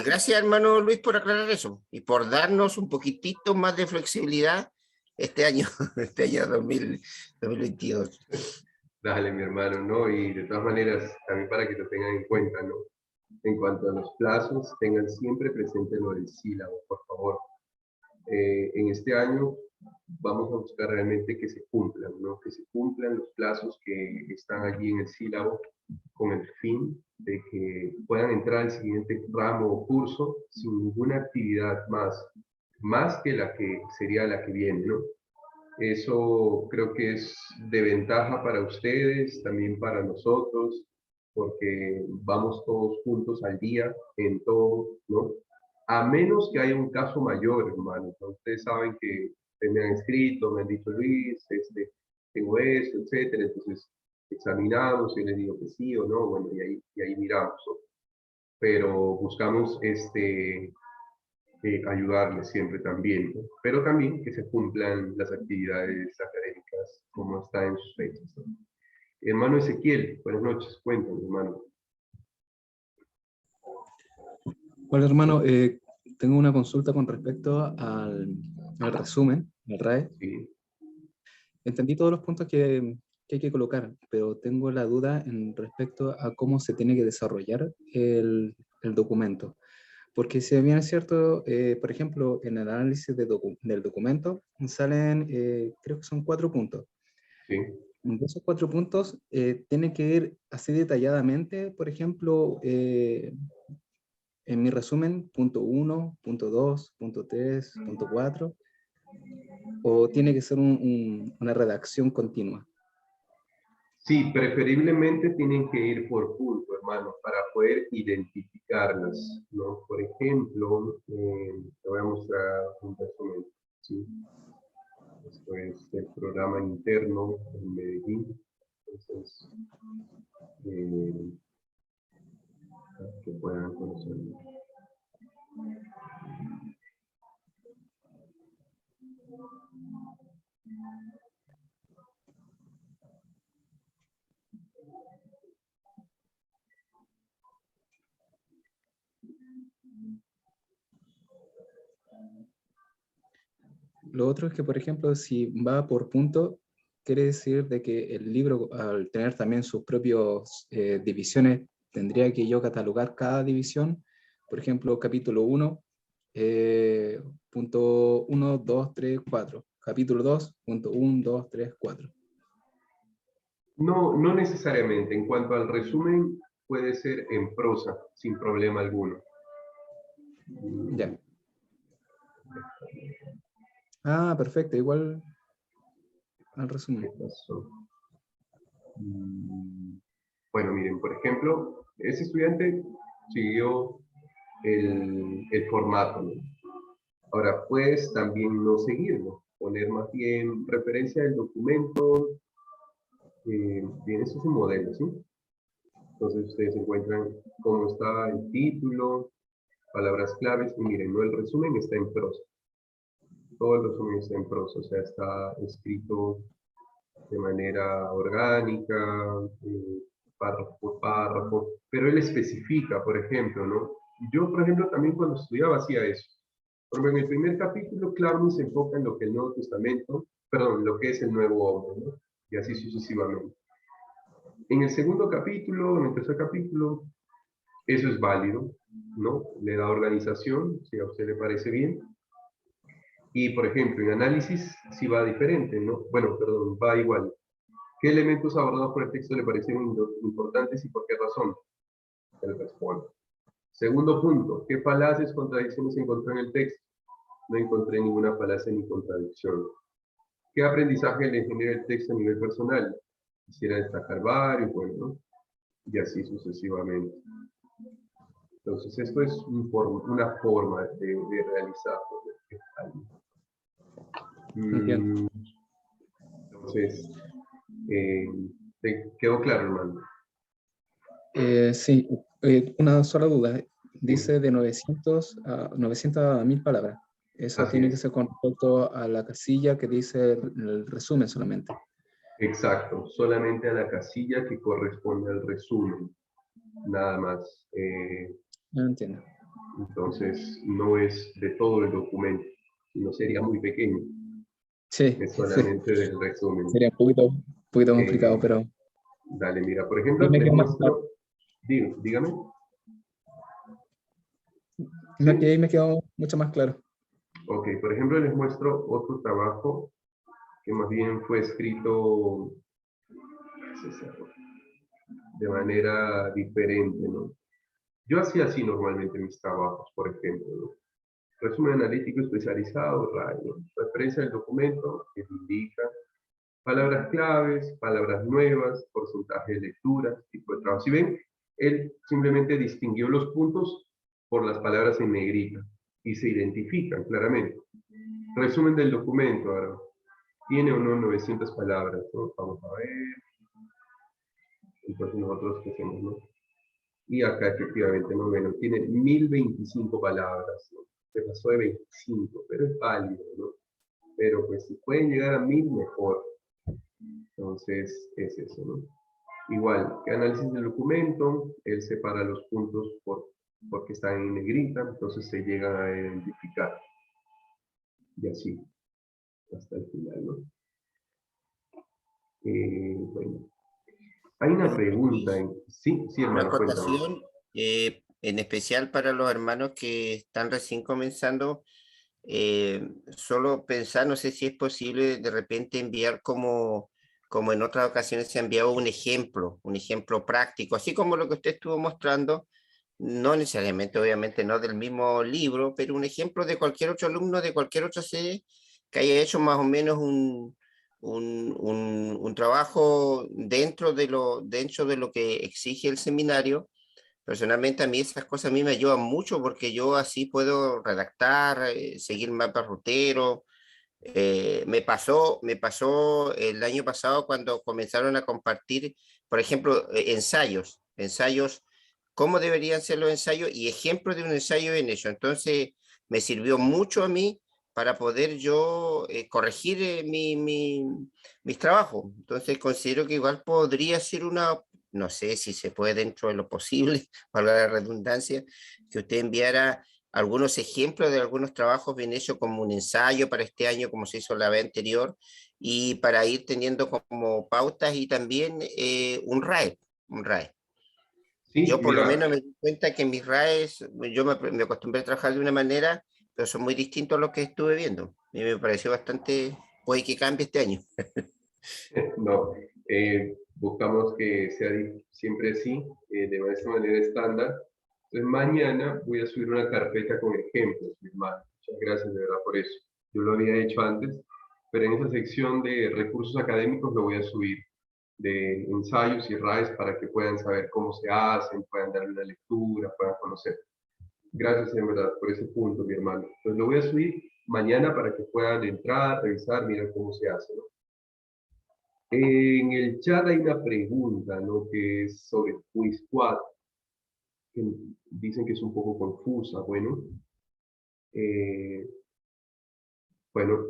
gracias, hermano Luis, por aclarar eso y por darnos un poquitito más de flexibilidad este año, este año 2022. Dale, mi hermano, ¿no? Y de todas maneras, también para que lo tengan en cuenta, ¿no? En cuanto a los plazos, tengan siempre presente lo del sílabo, por favor. En este año vamos a buscar realmente que se cumplan, ¿no? Que se cumplan los plazos que están allí en el sílabo, con el fin de que puedan entrar al siguiente ramo o curso sin ninguna actividad más que la que sería la que viene, ¿no? Eso creo que es de ventaja para ustedes, también para nosotros, porque vamos todos juntos al día en todo, ¿no? a menos que haya un caso mayor, hermano. Ustedes saben que me han escrito, me han dicho, Luis, tengo esto, etcétera. Entonces examinamos y les digo que sí o no, bueno, y ahí miramos, ¿no? Pero buscamos ayudarles siempre también, ¿no? Pero también que se cumplan las actividades académicas como está en sus fechas, ¿no? Hermano Ezequiel, buenas noches, cuéntame, hermano. Hola hermano, tengo una consulta con respecto al resumen, al RAE. Sí. Entendí todos los puntos que hay que colocar, pero tengo la duda en respecto a cómo se tiene que desarrollar el documento. Porque si bien es cierto, por ejemplo, en el análisis del documento salen, creo que son 4 puntos. Sí. De esos 4 puntos tienen que ir así detalladamente, por ejemplo, en mi resumen, punto 1, punto 2, punto 3, punto 4, o tiene que ser una redacción continua. Sí, preferiblemente tienen que ir por punto, hermano, para poder identificarlas, ¿no? Por ejemplo, te voy a mostrar un resumen, ¿sí? Esto es el programa interno en Medellín. Entonces, que puedan conocerlo. Lo otro es que, por ejemplo, si va por punto, quiere decir de que el libro, al tener también sus propias divisiones, tendría que yo catalogar cada división. Por ejemplo, capítulo 1, punto 1, 2, 3, 4. Capítulo 2, punto 1, 2, 3, 4. No, no necesariamente. En cuanto al resumen, puede ser en prosa, sin problema alguno. Ya. Ah, perfecto. Igual al resumen. ¿Qué pasó? Bueno, miren, por ejemplo, ese estudiante siguió el formato, ¿no? Ahora, puedes también no seguirlo, poner más bien referencia del documento. Bien, eso es un modelo, ¿sí? Entonces ustedes encuentran cómo está el título, palabras claves, y miren, ¿no? El resumen está en prosa. Todo el resumen está en prosa, o sea, está escrito de manera orgánica, párrafo por párrafo, pero él especifica, por ejemplo, ¿no? Yo, por ejemplo, también cuando estudiaba hacía eso. Porque en el primer capítulo, Claudio se enfoca en lo que el Nuevo Testamento, perdón, lo que es el nuevo hombre, ¿no? Y así sucesivamente. En el segundo capítulo, en el tercer capítulo, eso es válido, ¿no? Le da organización, si a usted le parece bien. Y, por ejemplo, en análisis sí va diferente, ¿no? Bueno, perdón, va igual. ¿Qué elementos abordados por el texto le parecieron importantes y por qué razón? Él responde. Segundo punto, ¿qué falacias, contradicciones encontró en el texto? No encontré ninguna falacia ni contradicción. ¿Qué aprendizaje le genera el texto a nivel personal? Quisiera destacar varios, bueno, ¿no? Y así sucesivamente. Entonces, esto es una forma de realizarlo. Entiendo. Entonces, ¿te quedó claro, hermano? Sí, una sola duda. Dice de 900 a 1000 palabras. Eso Así tiene que es. ser con respecto a la casilla que dice el resumen solamente. Exacto, solamente a la casilla que corresponde al resumen, nada más. No entiendo. Entonces, no es de todo el documento, sino sería muy pequeño. Sí, Es sí. solamente del resumen. Sería un poquito complicado, pero Dale, mira, por ahí ejemplo, me les quedó más claro. muestro, dígame. No, que ¿Sí? ahí me quedó mucho más claro. Ok, por ejemplo, les muestro otro trabajo que más bien fue escrito de manera diferente, ¿no? Yo hacía así normalmente mis trabajos, por ejemplo, ¿no? Resumen analítico especializado, RAE, referencia del documento, que indica palabras claves, palabras nuevas, porcentaje de lectura, tipo de trabajo. Si ven, él simplemente distinguió los puntos por las palabras en negrita. y se identifican claramente. Resumen del documento, ahora. ¿Tiene o no 900 palabras? ¿No? Vamos a ver. Entonces nosotros qué hacemos, ¿no? Y acá efectivamente, ¿no? Bueno, tiene 1025 palabras, ¿no? Se pasó de 25, pero es válido, ¿no? Pero pues si pueden llegar a 1000, mejor. Entonces, es eso, ¿no? Igual, que análisis del documento, él separa los puntos porque están en negrita, entonces se llegan a identificar. Y así, hasta el final, ¿no? Bueno, hay una Bueno, pregunta. Sí, sí, una hermano, cuéntame. acotación, en especial para los hermanos que están recién comenzando, solo pensar, no sé si es posible de repente enviar como en otras ocasiones se ha enviado un ejemplo práctico, así como lo que usted estuvo mostrando, no necesariamente, obviamente, no del mismo libro, pero un ejemplo de cualquier otro alumno de cualquier otra sede que haya hecho más o menos un trabajo dentro de lo que exige el seminario. Personalmente a mí esas cosas a mí me ayudan mucho porque yo así puedo redactar, seguir mapas ruteros. Me pasó el año pasado cuando comenzaron a compartir, por ejemplo, ensayos, cómo deberían ser los ensayos y ejemplos de un ensayo bien hecho. Entonces me sirvió mucho a mí para poder yo corregir mis trabajos. Entonces considero que igual podría ser no sé si se puede dentro de lo posible, valga la redundancia, que usted enviara algunos ejemplos de algunos trabajos bien hechos como un ensayo para este año, como se hizo la vez anterior, y para ir teniendo como pautas y también un RAE. Sí, Yo por lo mira, menos me di cuenta que mis RAEs, yo me acostumbré a trabajar de una manera, pero son muy distintos a los que estuve viendo. A mí me pareció bastante, puede que cambie este año. no, buscamos que sea siempre así, de esta manera estándar. Entonces mañana voy a subir una carpeta con ejemplos, mi hermano. Muchas gracias de verdad por eso. Yo lo había hecho antes, pero en esa sección de recursos académicos lo voy a subir, de ensayos y RAEs para que puedan saber cómo se hacen, puedan darle una lectura, puedan conocer. Gracias en verdad por ese punto, mi hermano. Pues lo voy a subir mañana para que puedan entrar, revisar, mirar cómo se hace, ¿no? En el chat hay una pregunta, ¿no? Que es sobre el quiz 4, que dicen que es un poco confusa. Eh, bueno,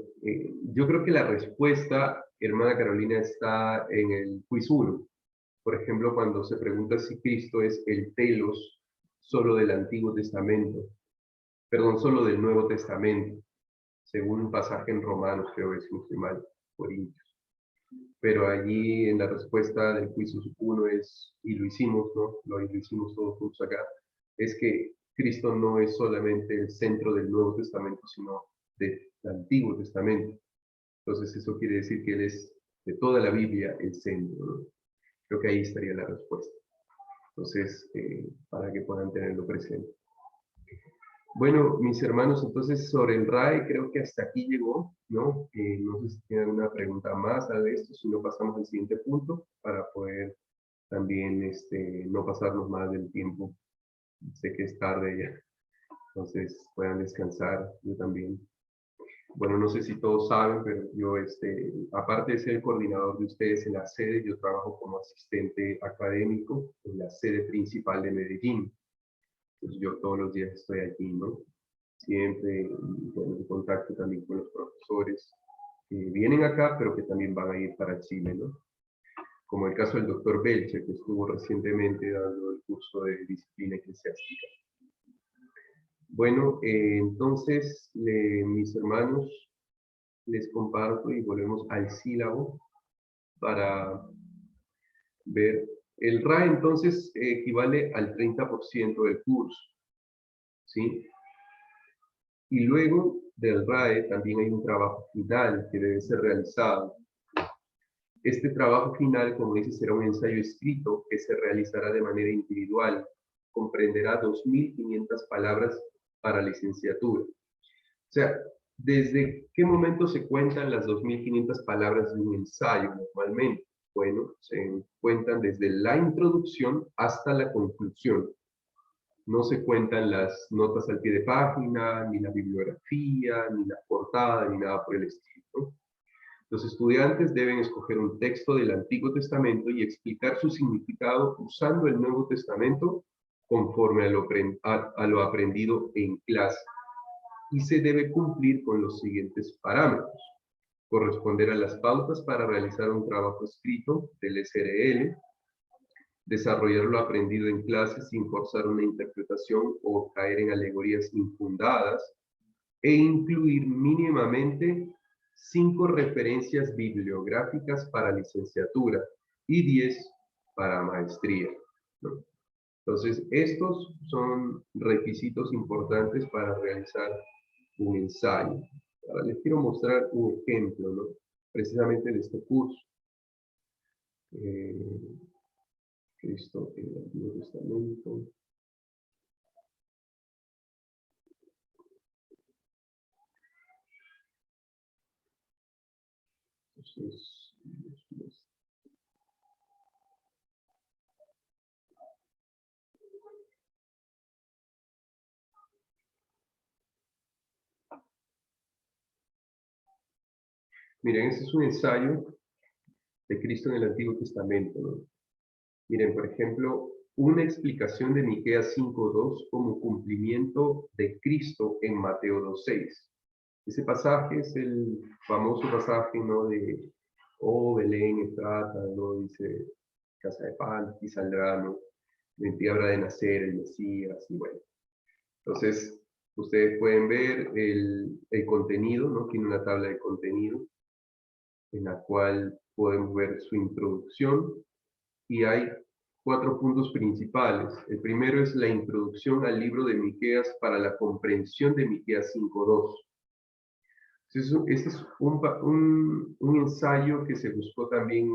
yo creo que la respuesta, hermana Carolina, está en el quiz 1. Por ejemplo, cuando se pregunta si Cristo es el telos solo del Antiguo Testamento, perdón, solo del Nuevo Testamento, según un pasaje en Romanos, creo que si no estoy mal, Corintios. Pero allí en la respuesta del quiz 1 es, y lo hicimos, ¿no? Lo hicimos todos juntos acá, es que Cristo no es solamente el centro del Nuevo Testamento, sino del Antiguo Testamento. Entonces eso quiere decir que Él es de toda la Biblia el centro, ¿no? Creo que ahí estaría la respuesta. Entonces, para que puedan tenerlo presente. Bueno, mis hermanos, entonces sobre el RAE creo que hasta aquí llegó, ¿no? No sé si tienen alguna pregunta más de esto, si no pasamos al siguiente punto para poder también no pasarnos más del tiempo. Sé que es tarde ya, entonces puedan descansar, yo también. Bueno, no sé si todos saben, pero yo, aparte de ser el coordinador de ustedes en la sede, yo trabajo como asistente académico en la sede principal de Medellín. Entonces yo todos los días estoy aquí, ¿no? Siempre, bueno, en contacto también con los profesores que vienen acá, pero que también van a ir para Chile, ¿no? Como el caso del doctor Belcher, que estuvo recientemente dando el curso de disciplina eclesiástica. Bueno, entonces, mis hermanos, les comparto y volvemos al sílabo para ver. El RAE entonces equivale al 30% del curso, ¿sí? Y luego del RAE también hay un trabajo final que debe ser realizado. Este trabajo final, como dice, será un ensayo escrito que se realizará de manera individual. Comprenderá 2.500 palabras para licenciatura. O sea, ¿desde qué momento se cuentan las 2.500 palabras de un ensayo normalmente? Bueno, se cuentan desde la introducción hasta la conclusión. No se cuentan las notas al pie de página, ni la bibliografía, ni la portada, ni nada por el estilo, ¿no? Los estudiantes deben escoger un texto del Antiguo Testamento y explicar su significado usando el Nuevo Testamento conforme a lo aprendido en clase. Y se debe cumplir con los siguientes parámetros: corresponder a las pautas para realizar un trabajo escrito del SRL, desarrollar lo aprendido en clase sin forzar una interpretación o caer en alegorías infundadas, e incluir mínimamente 5 referencias bibliográficas para licenciatura y 10 para maestría, ¿no? Entonces, estos son requisitos importantes para realizar un ensayo. Ahora les quiero mostrar un ejemplo, ¿no? Precisamente de este curso. Cristo en el Antiguo Testamento. Entonces, miren, este es un ensayo de Cristo en el Antiguo Testamento, ¿no? Miren, por ejemplo, una explicación de Miqueas 5:2 como cumplimiento de Cristo en Mateo 2:6. Ese pasaje es el famoso pasaje, ¿no? De, oh, Belén, Efrata, ¿no? Dice, casa de pan, y saldrá, ¿no? De ti habrá de nacer el Mesías, y bueno. Entonces, ustedes pueden ver el contenido, ¿no? Tiene una tabla de contenido en la cual podemos ver su introducción, y hay 4 puntos principales. El primero es la introducción al libro de Miqueas para la comprensión de Miqueas 5:2. Este es un ensayo que se buscó también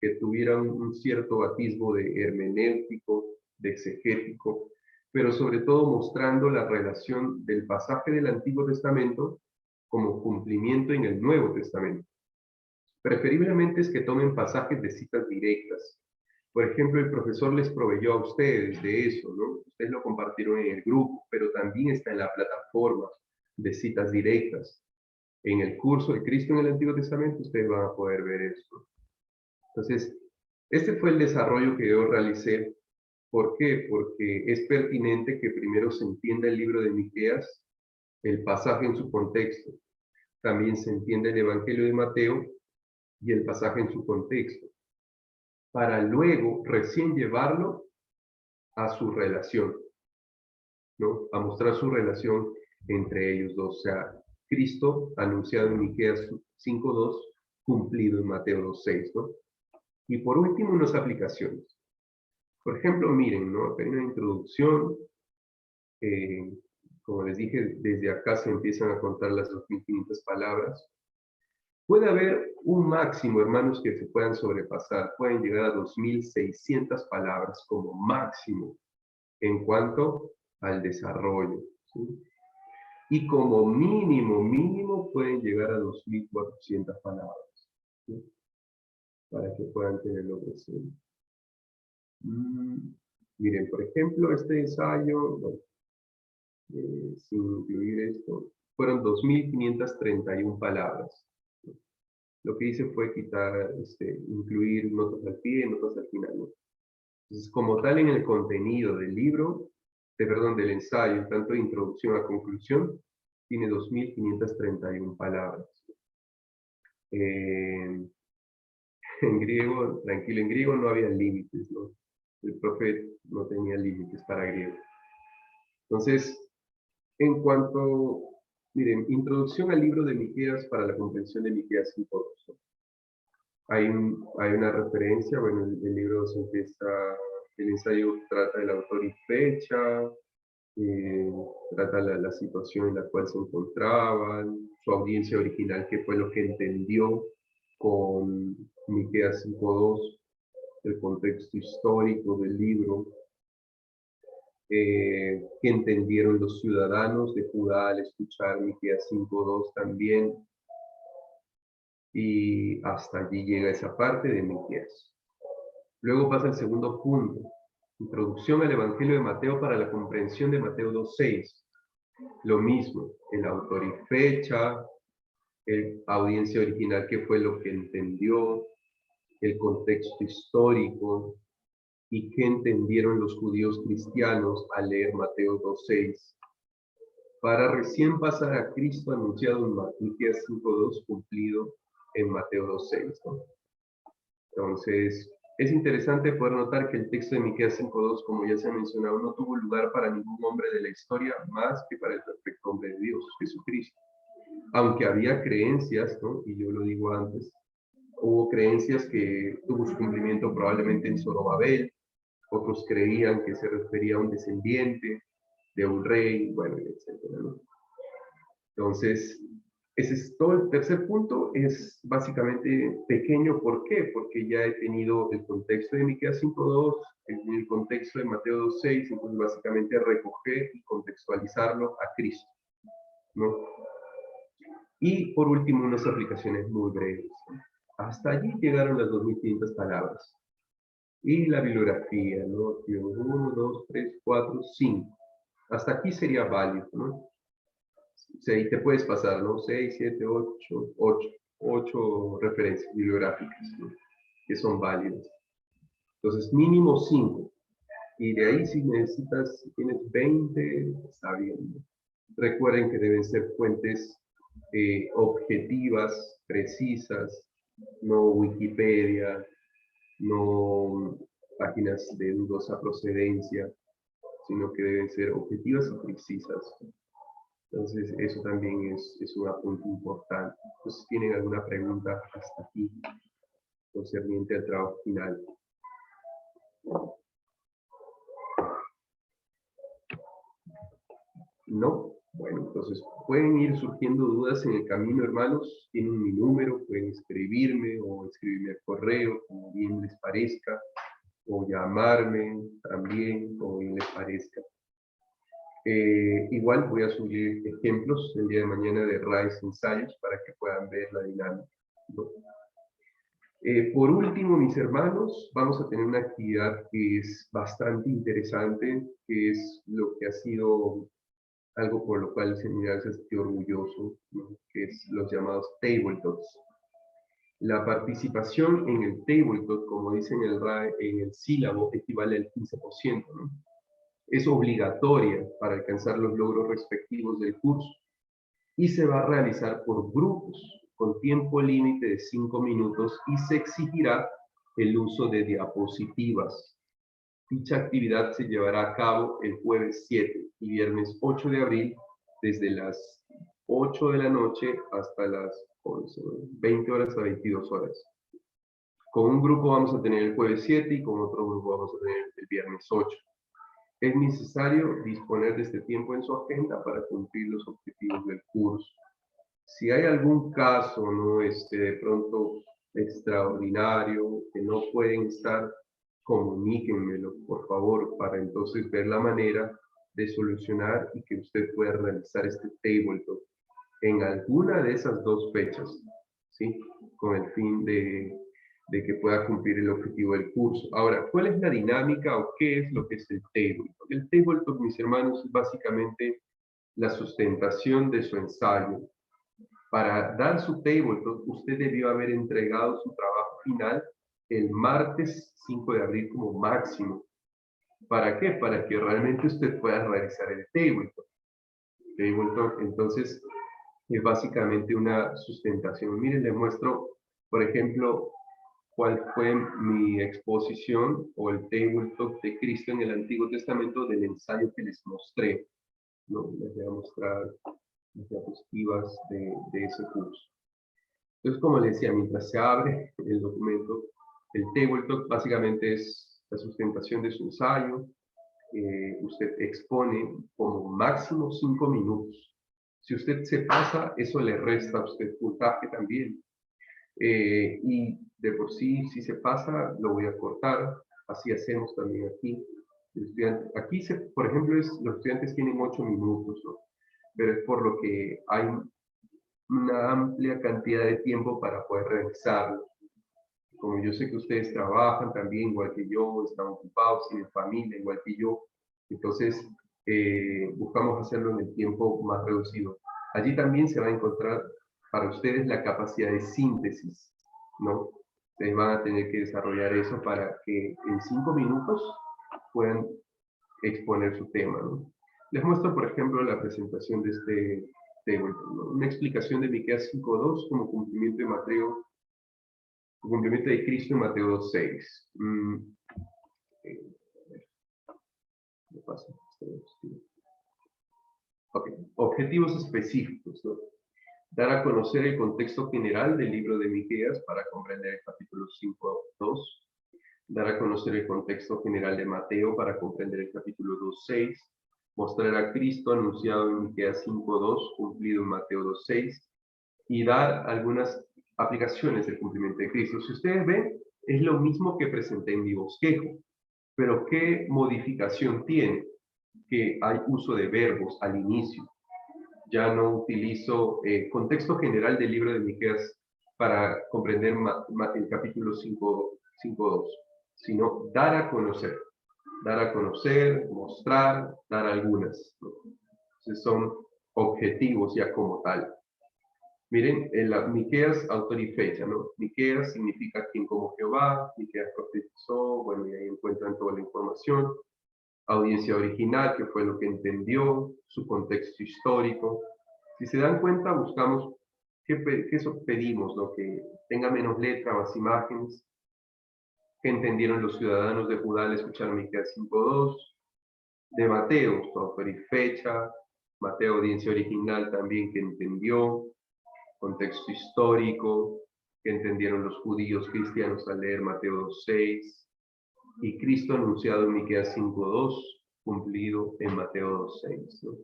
que tuviera un cierto atisbo de hermenéutico, de exegético, pero sobre todo mostrando la relación del pasaje del Antiguo Testamento como cumplimiento en el Nuevo Testamento. Preferiblemente es que tomen pasajes de citas directas. Por ejemplo, el profesor les proveyó a ustedes de eso, ¿no? Ustedes lo compartieron en el grupo, pero también está en la plataforma de citas directas. En el curso de Cristo en el Antiguo Testamento ustedes van a poder ver esto. Entonces, este fue el desarrollo que yo realicé. ¿Por qué? Porque es pertinente que primero se entienda el libro de Miqueas, el pasaje en su contexto. También se entiende el Evangelio de Mateo y el pasaje en su contexto, para luego recién llevarlo a su relación, ¿no? A mostrar su relación entre ellos dos. O sea, Cristo anunciado en Miqueas 5:2, cumplido en Mateo 2:6, ¿no? Y por último, unas aplicaciones. Por ejemplo, miren, ¿no? Acá hay una introducción. Como les dije, desde acá se empiezan a contar las 2500 palabras. Puede haber un máximo, hermanos, que se puedan sobrepasar. Pueden llegar a 2600 palabras como máximo en cuanto al desarrollo, ¿sí? Y como mínimo pueden llegar a 2400 palabras, ¿sí? Para que puedan tenerlo presente. Miren, por ejemplo, este ensayo, bueno, sin incluir esto, fueron 2531 palabras. Lo que hice fue quitar, incluir notas al pie, notas al final, ¿no? Entonces, como tal, en el contenido del libro, del ensayo, tanto de introducción a conclusión, tiene 2531 palabras. En griego, tranquilo, en griego no había límites, ¿no? El profe no tenía límites para griego. Entonces, en cuanto, miren, introducción al libro de Miqueas para la comprensión de Miqueas 5:2. Hay una referencia, bueno, el libro se empieza, el ensayo trata del autor y fecha, trata la situación en la cual se encontraban, su audiencia original, qué fue lo que entendió con Miqueas 5:2, el contexto histórico del libro, qué entendieron los ciudadanos de Judá al escuchar Miqueas 5:2 también, y hasta allí llega esa parte de Miqueas. Luego pasa el segundo punto, Introducción al Evangelio de Mateo para la comprensión de Mateo 2:6. Lo mismo, el autor y fecha, audiencia original, que fue lo que entendió, el contexto histórico y qué entendieron los judíos cristianos al leer Mateo 2:6. Para recién pasar a Cristo anunciado en Miqueas 5:2, cumplido en Mateo 2:6, ¿no? Entonces, es interesante poder notar que el texto de Miqueas 5:2, como ya se ha mencionado, no tuvo lugar para ningún hombre de la historia más que para el perfecto hombre de Dios, Jesucristo. Aunque había creencias, ¿no? Y yo lo digo antes, hubo creencias que tuvo su cumplimiento probablemente en Zorobabel, otros creían que se refería a un descendiente de un rey, bueno, etcétera, ¿no? Entonces, ese es todo. El tercer punto es básicamente pequeño. ¿Por qué? Porque ya he tenido el contexto de Miqueas 5:2, el contexto de Mateo 2:6, entonces básicamente recoger y contextualizarlo a Cristo, ¿no? Y por último, unas aplicaciones muy breves. Hasta allí llegaron las 2.500 palabras. Y la bibliografía, ¿no? 1, 2, 3, 4, 5. Hasta aquí sería válido, ¿no? Y te puedes pasar, ¿no? 6, 7, 8 referencias bibliográficas, ¿no? Que son válidas. Entonces, mínimo 5. Y de ahí, si necesitas, si tienes 20, está bien, ¿no? Recuerden que deben ser fuentes objetivas, precisas, no Wikipedia, no páginas de dudosa procedencia, sino que deben ser objetivas y precisas. Entonces, eso también es un apunte importante. Entonces, ¿tienen alguna pregunta hasta aquí concerniente al trabajo final? ¿No? Bueno, entonces pueden ir surgiendo dudas en el camino, hermanos. Tienen mi número, pueden escribirme o escribirme al correo, como bien les parezca, o llamarme también, como bien les parezca. Igual voy a subir ejemplos el día de mañana de raíz ensayos para que puedan ver la dinámica, ¿no? Por último, mis hermanos, vamos a tener una actividad que es bastante interesante, que es lo que ha sido algo por lo cual el seminario se siente orgulloso, ¿no? Que es los llamados tabletops. La participación en el tabletop, como dice en el RAE, en el sílabo, equivale al 15%, ¿no? Es obligatoria para alcanzar los logros respectivos del curso y se va a realizar por grupos con tiempo límite de 5 minutos y se exigirá el uso de diapositivas. Dicha actividad se llevará a cabo el jueves 7 y viernes 8 de abril desde las 8 de la noche hasta las 11, 20 horas a 22 horas. Con un grupo vamos a tener el jueves 7 y con otro grupo vamos a tener el viernes 8. Es necesario disponer de este tiempo en su agenda para cumplir los objetivos del curso. Si hay algún caso, ¿no? De pronto extraordinario, que no pueden estar, comuníquenmelo, por favor, para entonces ver la manera de solucionar y que usted pueda realizar este tabletop en alguna de esas dos fechas, ¿sí? Con el fin de que pueda cumplir el objetivo del curso. Ahora, ¿cuál es la dinámica o qué es lo que es el tabletop? El tabletop, mis hermanos, es básicamente la sustentación de su ensayo. Para dar su tabletop, usted debió haber entregado su trabajo final el martes 5 de abril como máximo. ¿Para qué? Para que realmente usted pueda realizar el tabletop. Entonces, es básicamente una sustentación. Miren, les muestro, por ejemplo, cuál fue mi exposición o el tabletop de Cristo en el Antiguo Testamento del ensayo que les mostré, ¿no? Les voy a mostrar las diapositivas de ese curso. Entonces, como les decía, mientras se abre el documento, el tabletop básicamente es la sustentación de su ensayo. Usted expone como máximo 5 minutos. Si usted se pasa, eso le resta a usted puntaje también. Y de por sí, si se pasa, lo voy a cortar. Así hacemos también aquí. Aquí, por ejemplo, los estudiantes tienen 8 minutos, ¿no? Pero es por lo que hay una amplia cantidad de tiempo para poder realizarlo. como yo sé que ustedes trabajan también igual que yo, están ocupados, tienen familia igual que yo, entonces buscamos hacerlo en el tiempo más reducido. Allí también se va a encontrar para ustedes la capacidad de síntesis, ¿no? Ustedes van a tener que desarrollar eso para que en 5 minutos puedan exponer su tema, ¿no? Les muestro, por ejemplo, la presentación de este tema, ¿no? Una explicación de Miqueas 5.2 como cumplimiento de Mateo, cumplimiento de Cristo en Mateo 2.6. ¿Qué pasa? Okay. Objetivos específicos, ¿no? Dar a conocer el contexto general del libro de Miqueas para comprender el capítulo 5.2. Dar a conocer el contexto general de Mateo para comprender el capítulo 2.6. Mostrar a Cristo anunciado en Miqueas 5.2, cumplido en Mateo 2.6. Y dar algunas aplicaciones del cumplimiento de Cristo. Si ustedes ven, es lo mismo que presenté en mi bosquejo. Pero ¿qué modificación tiene? Que hay uso de verbos al inicio. Ya no utilizo contexto general del libro de Miqueas para comprender el capítulo 5.2, sino dar a conocer, mostrar, dar algunas, ¿no? Entonces son objetivos ya como tal. Miren, Miqueas, autor y fecha, ¿no? Miqueas significa quien como Jehová, Miqueas profetizó, bueno, y ahí encuentran toda la información. Audiencia original, que fue lo que entendió, su contexto histórico. Si se dan cuenta, buscamos, ¿qué pedimos? ¿No? Que tenga menos letra, más imágenes. ¿Qué entendieron los ciudadanos de Judá al escuchar Miqueas 5.2? De Mateo, autor y fecha. Mateo, audiencia original también, que entendió. Contexto histórico, que entendieron los judíos cristianos al leer Mateo 2.6. Y Cristo anunciado en Miqueas 5.2, cumplido en Mateo 2.6, ¿no?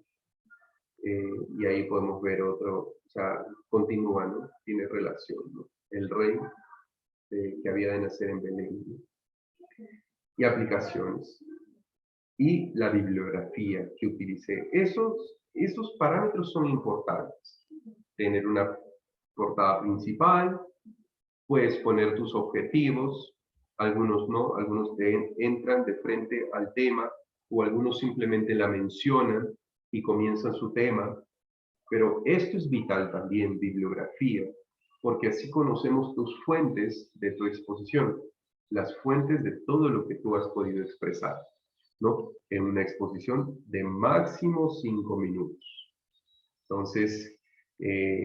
Y ahí podemos ver otro, o sea, continúa, ¿no? Tiene relación, ¿no? El rey que había de nacer en Belén, ¿no? Y aplicaciones. Y la bibliografía que utilicé. Esos parámetros son importantes. Tener una portada principal, puedes poner tus objetivos, algunos no, algunos entran de frente al tema, o algunos simplemente la mencionan y comienzan su tema. Pero esto es vital también, bibliografía, porque así conocemos tus fuentes de tu exposición, las fuentes de todo lo que tú has podido expresar, ¿no? En una exposición de máximo 5 minutos. Entonces,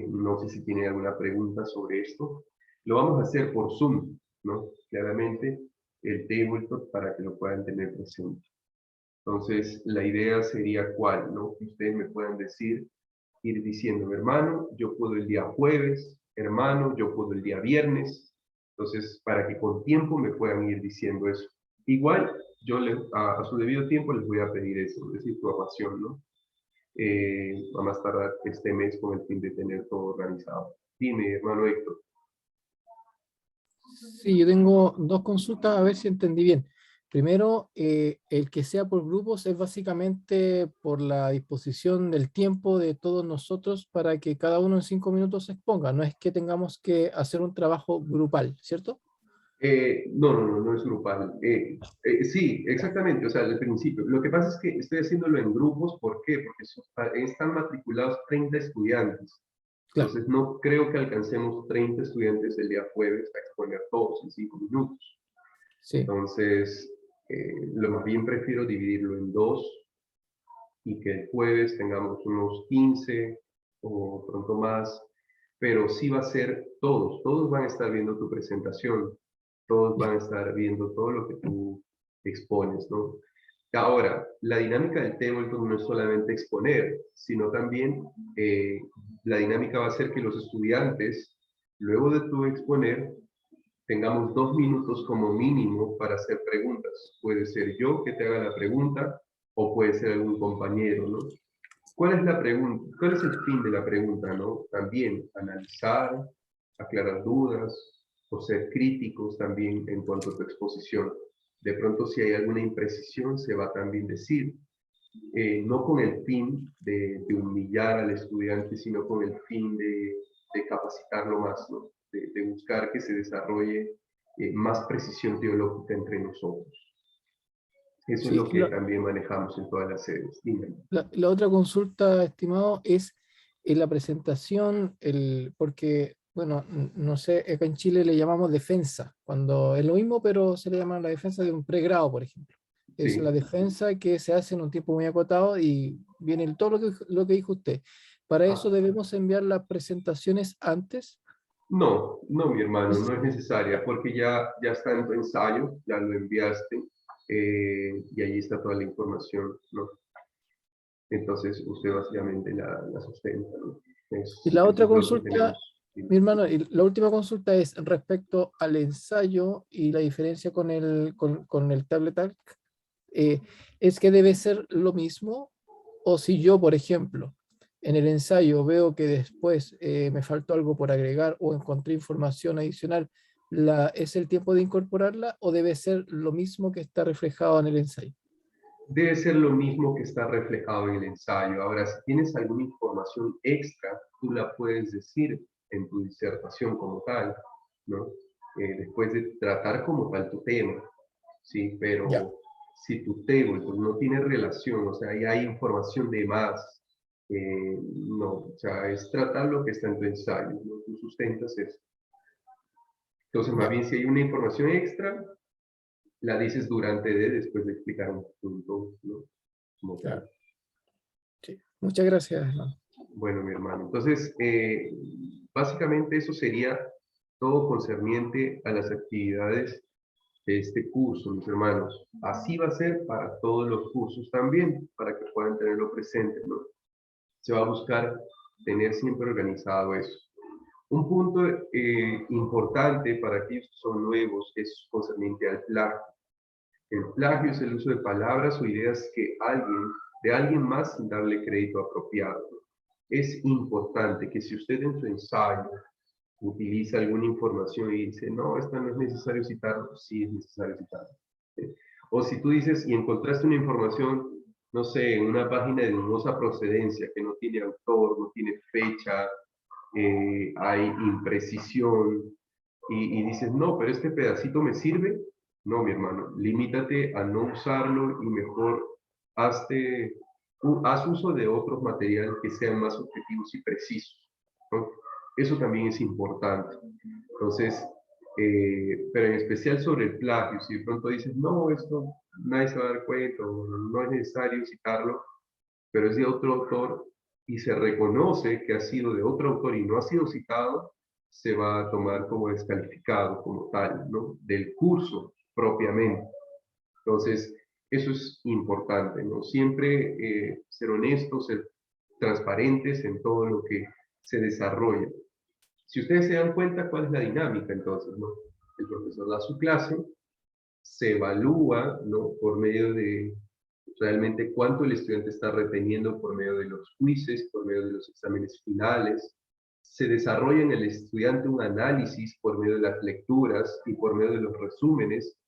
no sé si tienen alguna pregunta sobre esto. Lo vamos a hacer por Zoom, ¿no? Claramente, el tabletop para que lo puedan tener presente. Entonces, la idea sería cuál, ¿no? Que ustedes me puedan decir, ir diciendo, hermano, yo puedo el día jueves, hermano, yo puedo el día viernes. Entonces, para que con tiempo me puedan ir diciendo eso. Igual, yo a su debido tiempo les voy a pedir eso, esa información, ¿no? Vamos a tardar este mes con el fin de tener todo organizado. Dime, hermano Héctor. Sí, yo tengo dos consultas a ver si entendí bien. Primero, el que sea por grupos es básicamente por la disposición del tiempo de todos nosotros para que cada uno en 5 minutos se exponga. No es que tengamos que hacer un trabajo grupal, ¿cierto? No es grupal. Sí, exactamente, o sea, al principio. Lo que pasa es que estoy haciéndolo en grupos, ¿por qué? Porque están matriculados 30 estudiantes. Claro. Entonces no creo que alcancemos 30 estudiantes el día jueves a exponer todos en 5 minutos. Sí. Entonces, lo más bien prefiero dividirlo en 2 y que el jueves tengamos unos 15 o pronto más, pero sí va a ser todos van a estar viendo tu presentación, todos van a estar viendo todo lo que tú expones, ¿no? Ahora, la dinámica del tabletop no es solamente exponer, sino también la dinámica va a ser que los estudiantes, luego de tu exponer, tengamos 2 minutos como mínimo para hacer preguntas. Puede ser yo que te haga la pregunta o puede ser algún compañero, ¿no? ¿Cuál es la pregunta? ¿Cuál es el fin de la pregunta, no? También analizar, aclarar dudas o ser críticos también en cuanto a tu exposición. De pronto, si hay alguna imprecisión, se va a también decir, no con el fin de humillar al estudiante, sino con el fin de capacitarlo más, ¿no? De buscar que se desarrolle más precisión teológica entre nosotros. Eso Sí, es lo que también manejamos en todas las sedes. Díganme. La otra consulta, estimado, es en la presentación, porque, bueno, no sé, acá en Chile le llamamos defensa, cuando es lo mismo, pero se le llama la defensa de un pregrado, por ejemplo. Es Sí. la defensa que se hace en un tiempo muy acotado y viene todo lo que dijo usted. ¿Para eso debemos enviar las presentaciones antes? No, no, mi hermano, no es necesaria, porque ya está en tu ensayo, ya lo enviaste, y ahí está toda la información, ¿no? Entonces, usted básicamente la sustenta, ¿no? Y la otra es lo que consulta, tenemos. mi hermano, y la última consulta es respecto al ensayo y la diferencia con el Tablet Talk. ¿Es que debe ser lo mismo? O si yo, por ejemplo, en el ensayo veo que después me faltó algo por agregar o encontré información adicional, ¿es el tiempo de incorporarla o debe ser lo mismo que está reflejado en el ensayo? Debe ser lo mismo que está reflejado en el ensayo. Ahora, si tienes alguna información extra, tú la puedes decir en tu disertación como tal, ¿no? Después de tratar como tal tu tema, ¿sí? Pero Ya. si tu tema pues, no tiene relación, o sea, ahí hay información de más, no, o sea, es tratar lo que está en tu ensayo, ¿no? Tú sustentas eso. Entonces, más Ya. bien, si hay una información extra, la dices después de explicar un punto, ¿no? Como tal. Claro. Sí. Muchas gracias, hermano. Bueno, mi hermano. Entonces, básicamente eso sería todo concerniente a las actividades de este curso, mis hermanos. Así va a ser para todos los cursos también, para que puedan tenerlo presente, ¿no? Se va a buscar tener siempre organizado eso. Un punto importante para aquellos que son nuevos es concerniente al plagio. El plagio es el uso de palabras o ideas de alguien más sin darle crédito apropiado. Es importante que si usted en su ensayo utiliza alguna información y dice, no, esta no es necesario citarlo, sí es necesario citarlo. O si tú dices y encontraste una información, no sé, en una página de dudosa procedencia que no tiene autor, no tiene fecha, hay imprecisión, y dices, no, pero este pedacito me sirve. No, mi hermano, limítate a no usarlo y mejor haz uso de otros materiales que sean más objetivos y precisos, ¿no? Eso también es importante. Entonces, pero en especial sobre el plagio, si de pronto dices, no, esto nadie se va a dar cuenta, o no es necesario citarlo, pero es de otro autor y se reconoce que ha sido de otro autor y no ha sido citado, se va a tomar como descalificado como tal, ¿no? Del curso propiamente. Entonces, eso es importante, ¿no? Siempre ser honestos, ser transparentes en todo lo que se desarrolla. Si ustedes se dan cuenta, ¿cuál es la dinámica entonces, no? El profesor da su clase, se evalúa, ¿no? Por medio de realmente cuánto el estudiante está reteniendo por medio de los quizzes, por medio de los exámenes finales. Se desarrolla en el estudiante un análisis por medio de las lecturas y por medio de los resúmenes,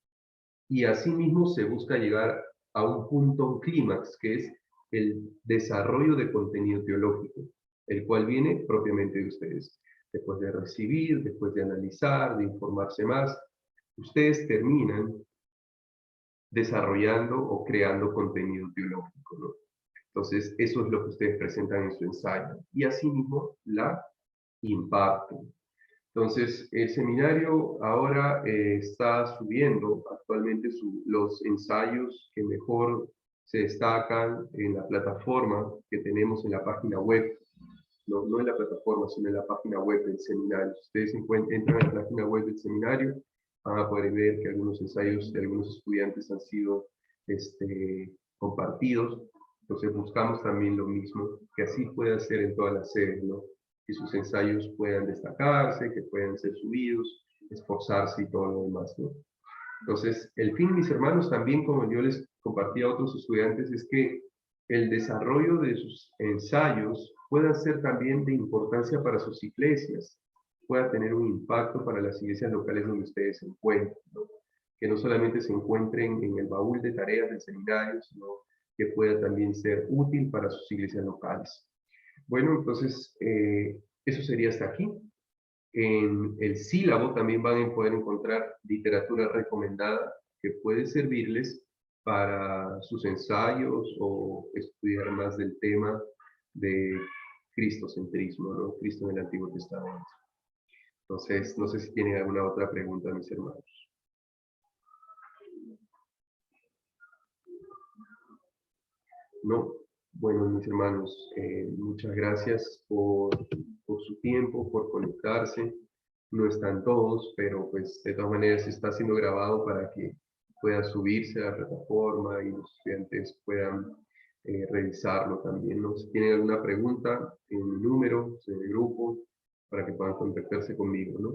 y asimismo se busca llegar a un punto, un clímax, que es el desarrollo de contenido teológico, el cual viene propiamente de ustedes. Después de recibir, después de analizar, de informarse más, ustedes terminan desarrollando o creando contenido teológico, ¿no? Entonces, eso es lo que ustedes presentan en su ensayo y asimismo la imparten. Entonces, el seminario ahora está subiendo actualmente los ensayos que mejor se destacan en la plataforma que tenemos en la página web. No en la plataforma, sino en la página web del seminario. Si ustedes entran en la página web del seminario, van a poder ver que algunos ensayos de algunos estudiantes han sido compartidos. Entonces buscamos también lo mismo, que así pueda ser en todas las sedes, ¿no? Que sus ensayos puedan destacarse, que puedan ser subidos, esforzarse y todo lo demás, ¿no? Entonces, el fin, mis hermanos, también como yo les compartí a otros estudiantes, es que el desarrollo de sus ensayos pueda ser también de importancia para sus iglesias, pueda tener un impacto para las iglesias locales donde ustedes se encuentren, ¿no? Que no solamente se encuentren en el baúl de tareas del seminario, sino que pueda también ser útil para sus iglesias locales. Bueno, entonces, eso sería hasta aquí. En el sílabo también van a poder encontrar literatura recomendada que puede servirles para sus ensayos o estudiar más del tema de cristocentrismo, ¿no? Cristo en el Antiguo Testamento. Entonces, no sé si tienen alguna otra pregunta, mis hermanos. No. Bueno, mis hermanos, muchas gracias por su tiempo, por conectarse. No están todos, pero pues de todas maneras está siendo grabado para que pueda subirse a la plataforma y los estudiantes puedan revisarlo también, ¿no? Si tienen alguna pregunta, en mi número, en el grupo, para que puedan contactarse conmigo, ¿no?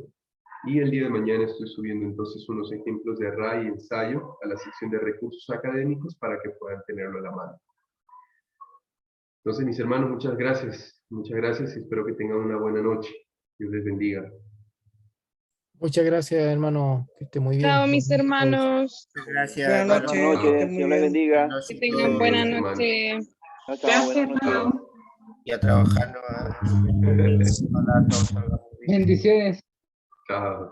Y el día de mañana estoy subiendo entonces unos ejemplos de RAI y ensayo a la sección de recursos académicos para que puedan tenerlo a la mano. Entonces, mis hermanos, muchas gracias y espero que tengan una buena noche. Dios les bendiga. Muchas gracias, hermano. Que esté muy bien. Chao, mis hermanos. Gracias. Buenas buenas noches, que estén muy Dios les bien. bendiga. Que tengan buena noche. Chao, chao, buenas noches. hermano. Y a trabajar. Bendiciones. Chao.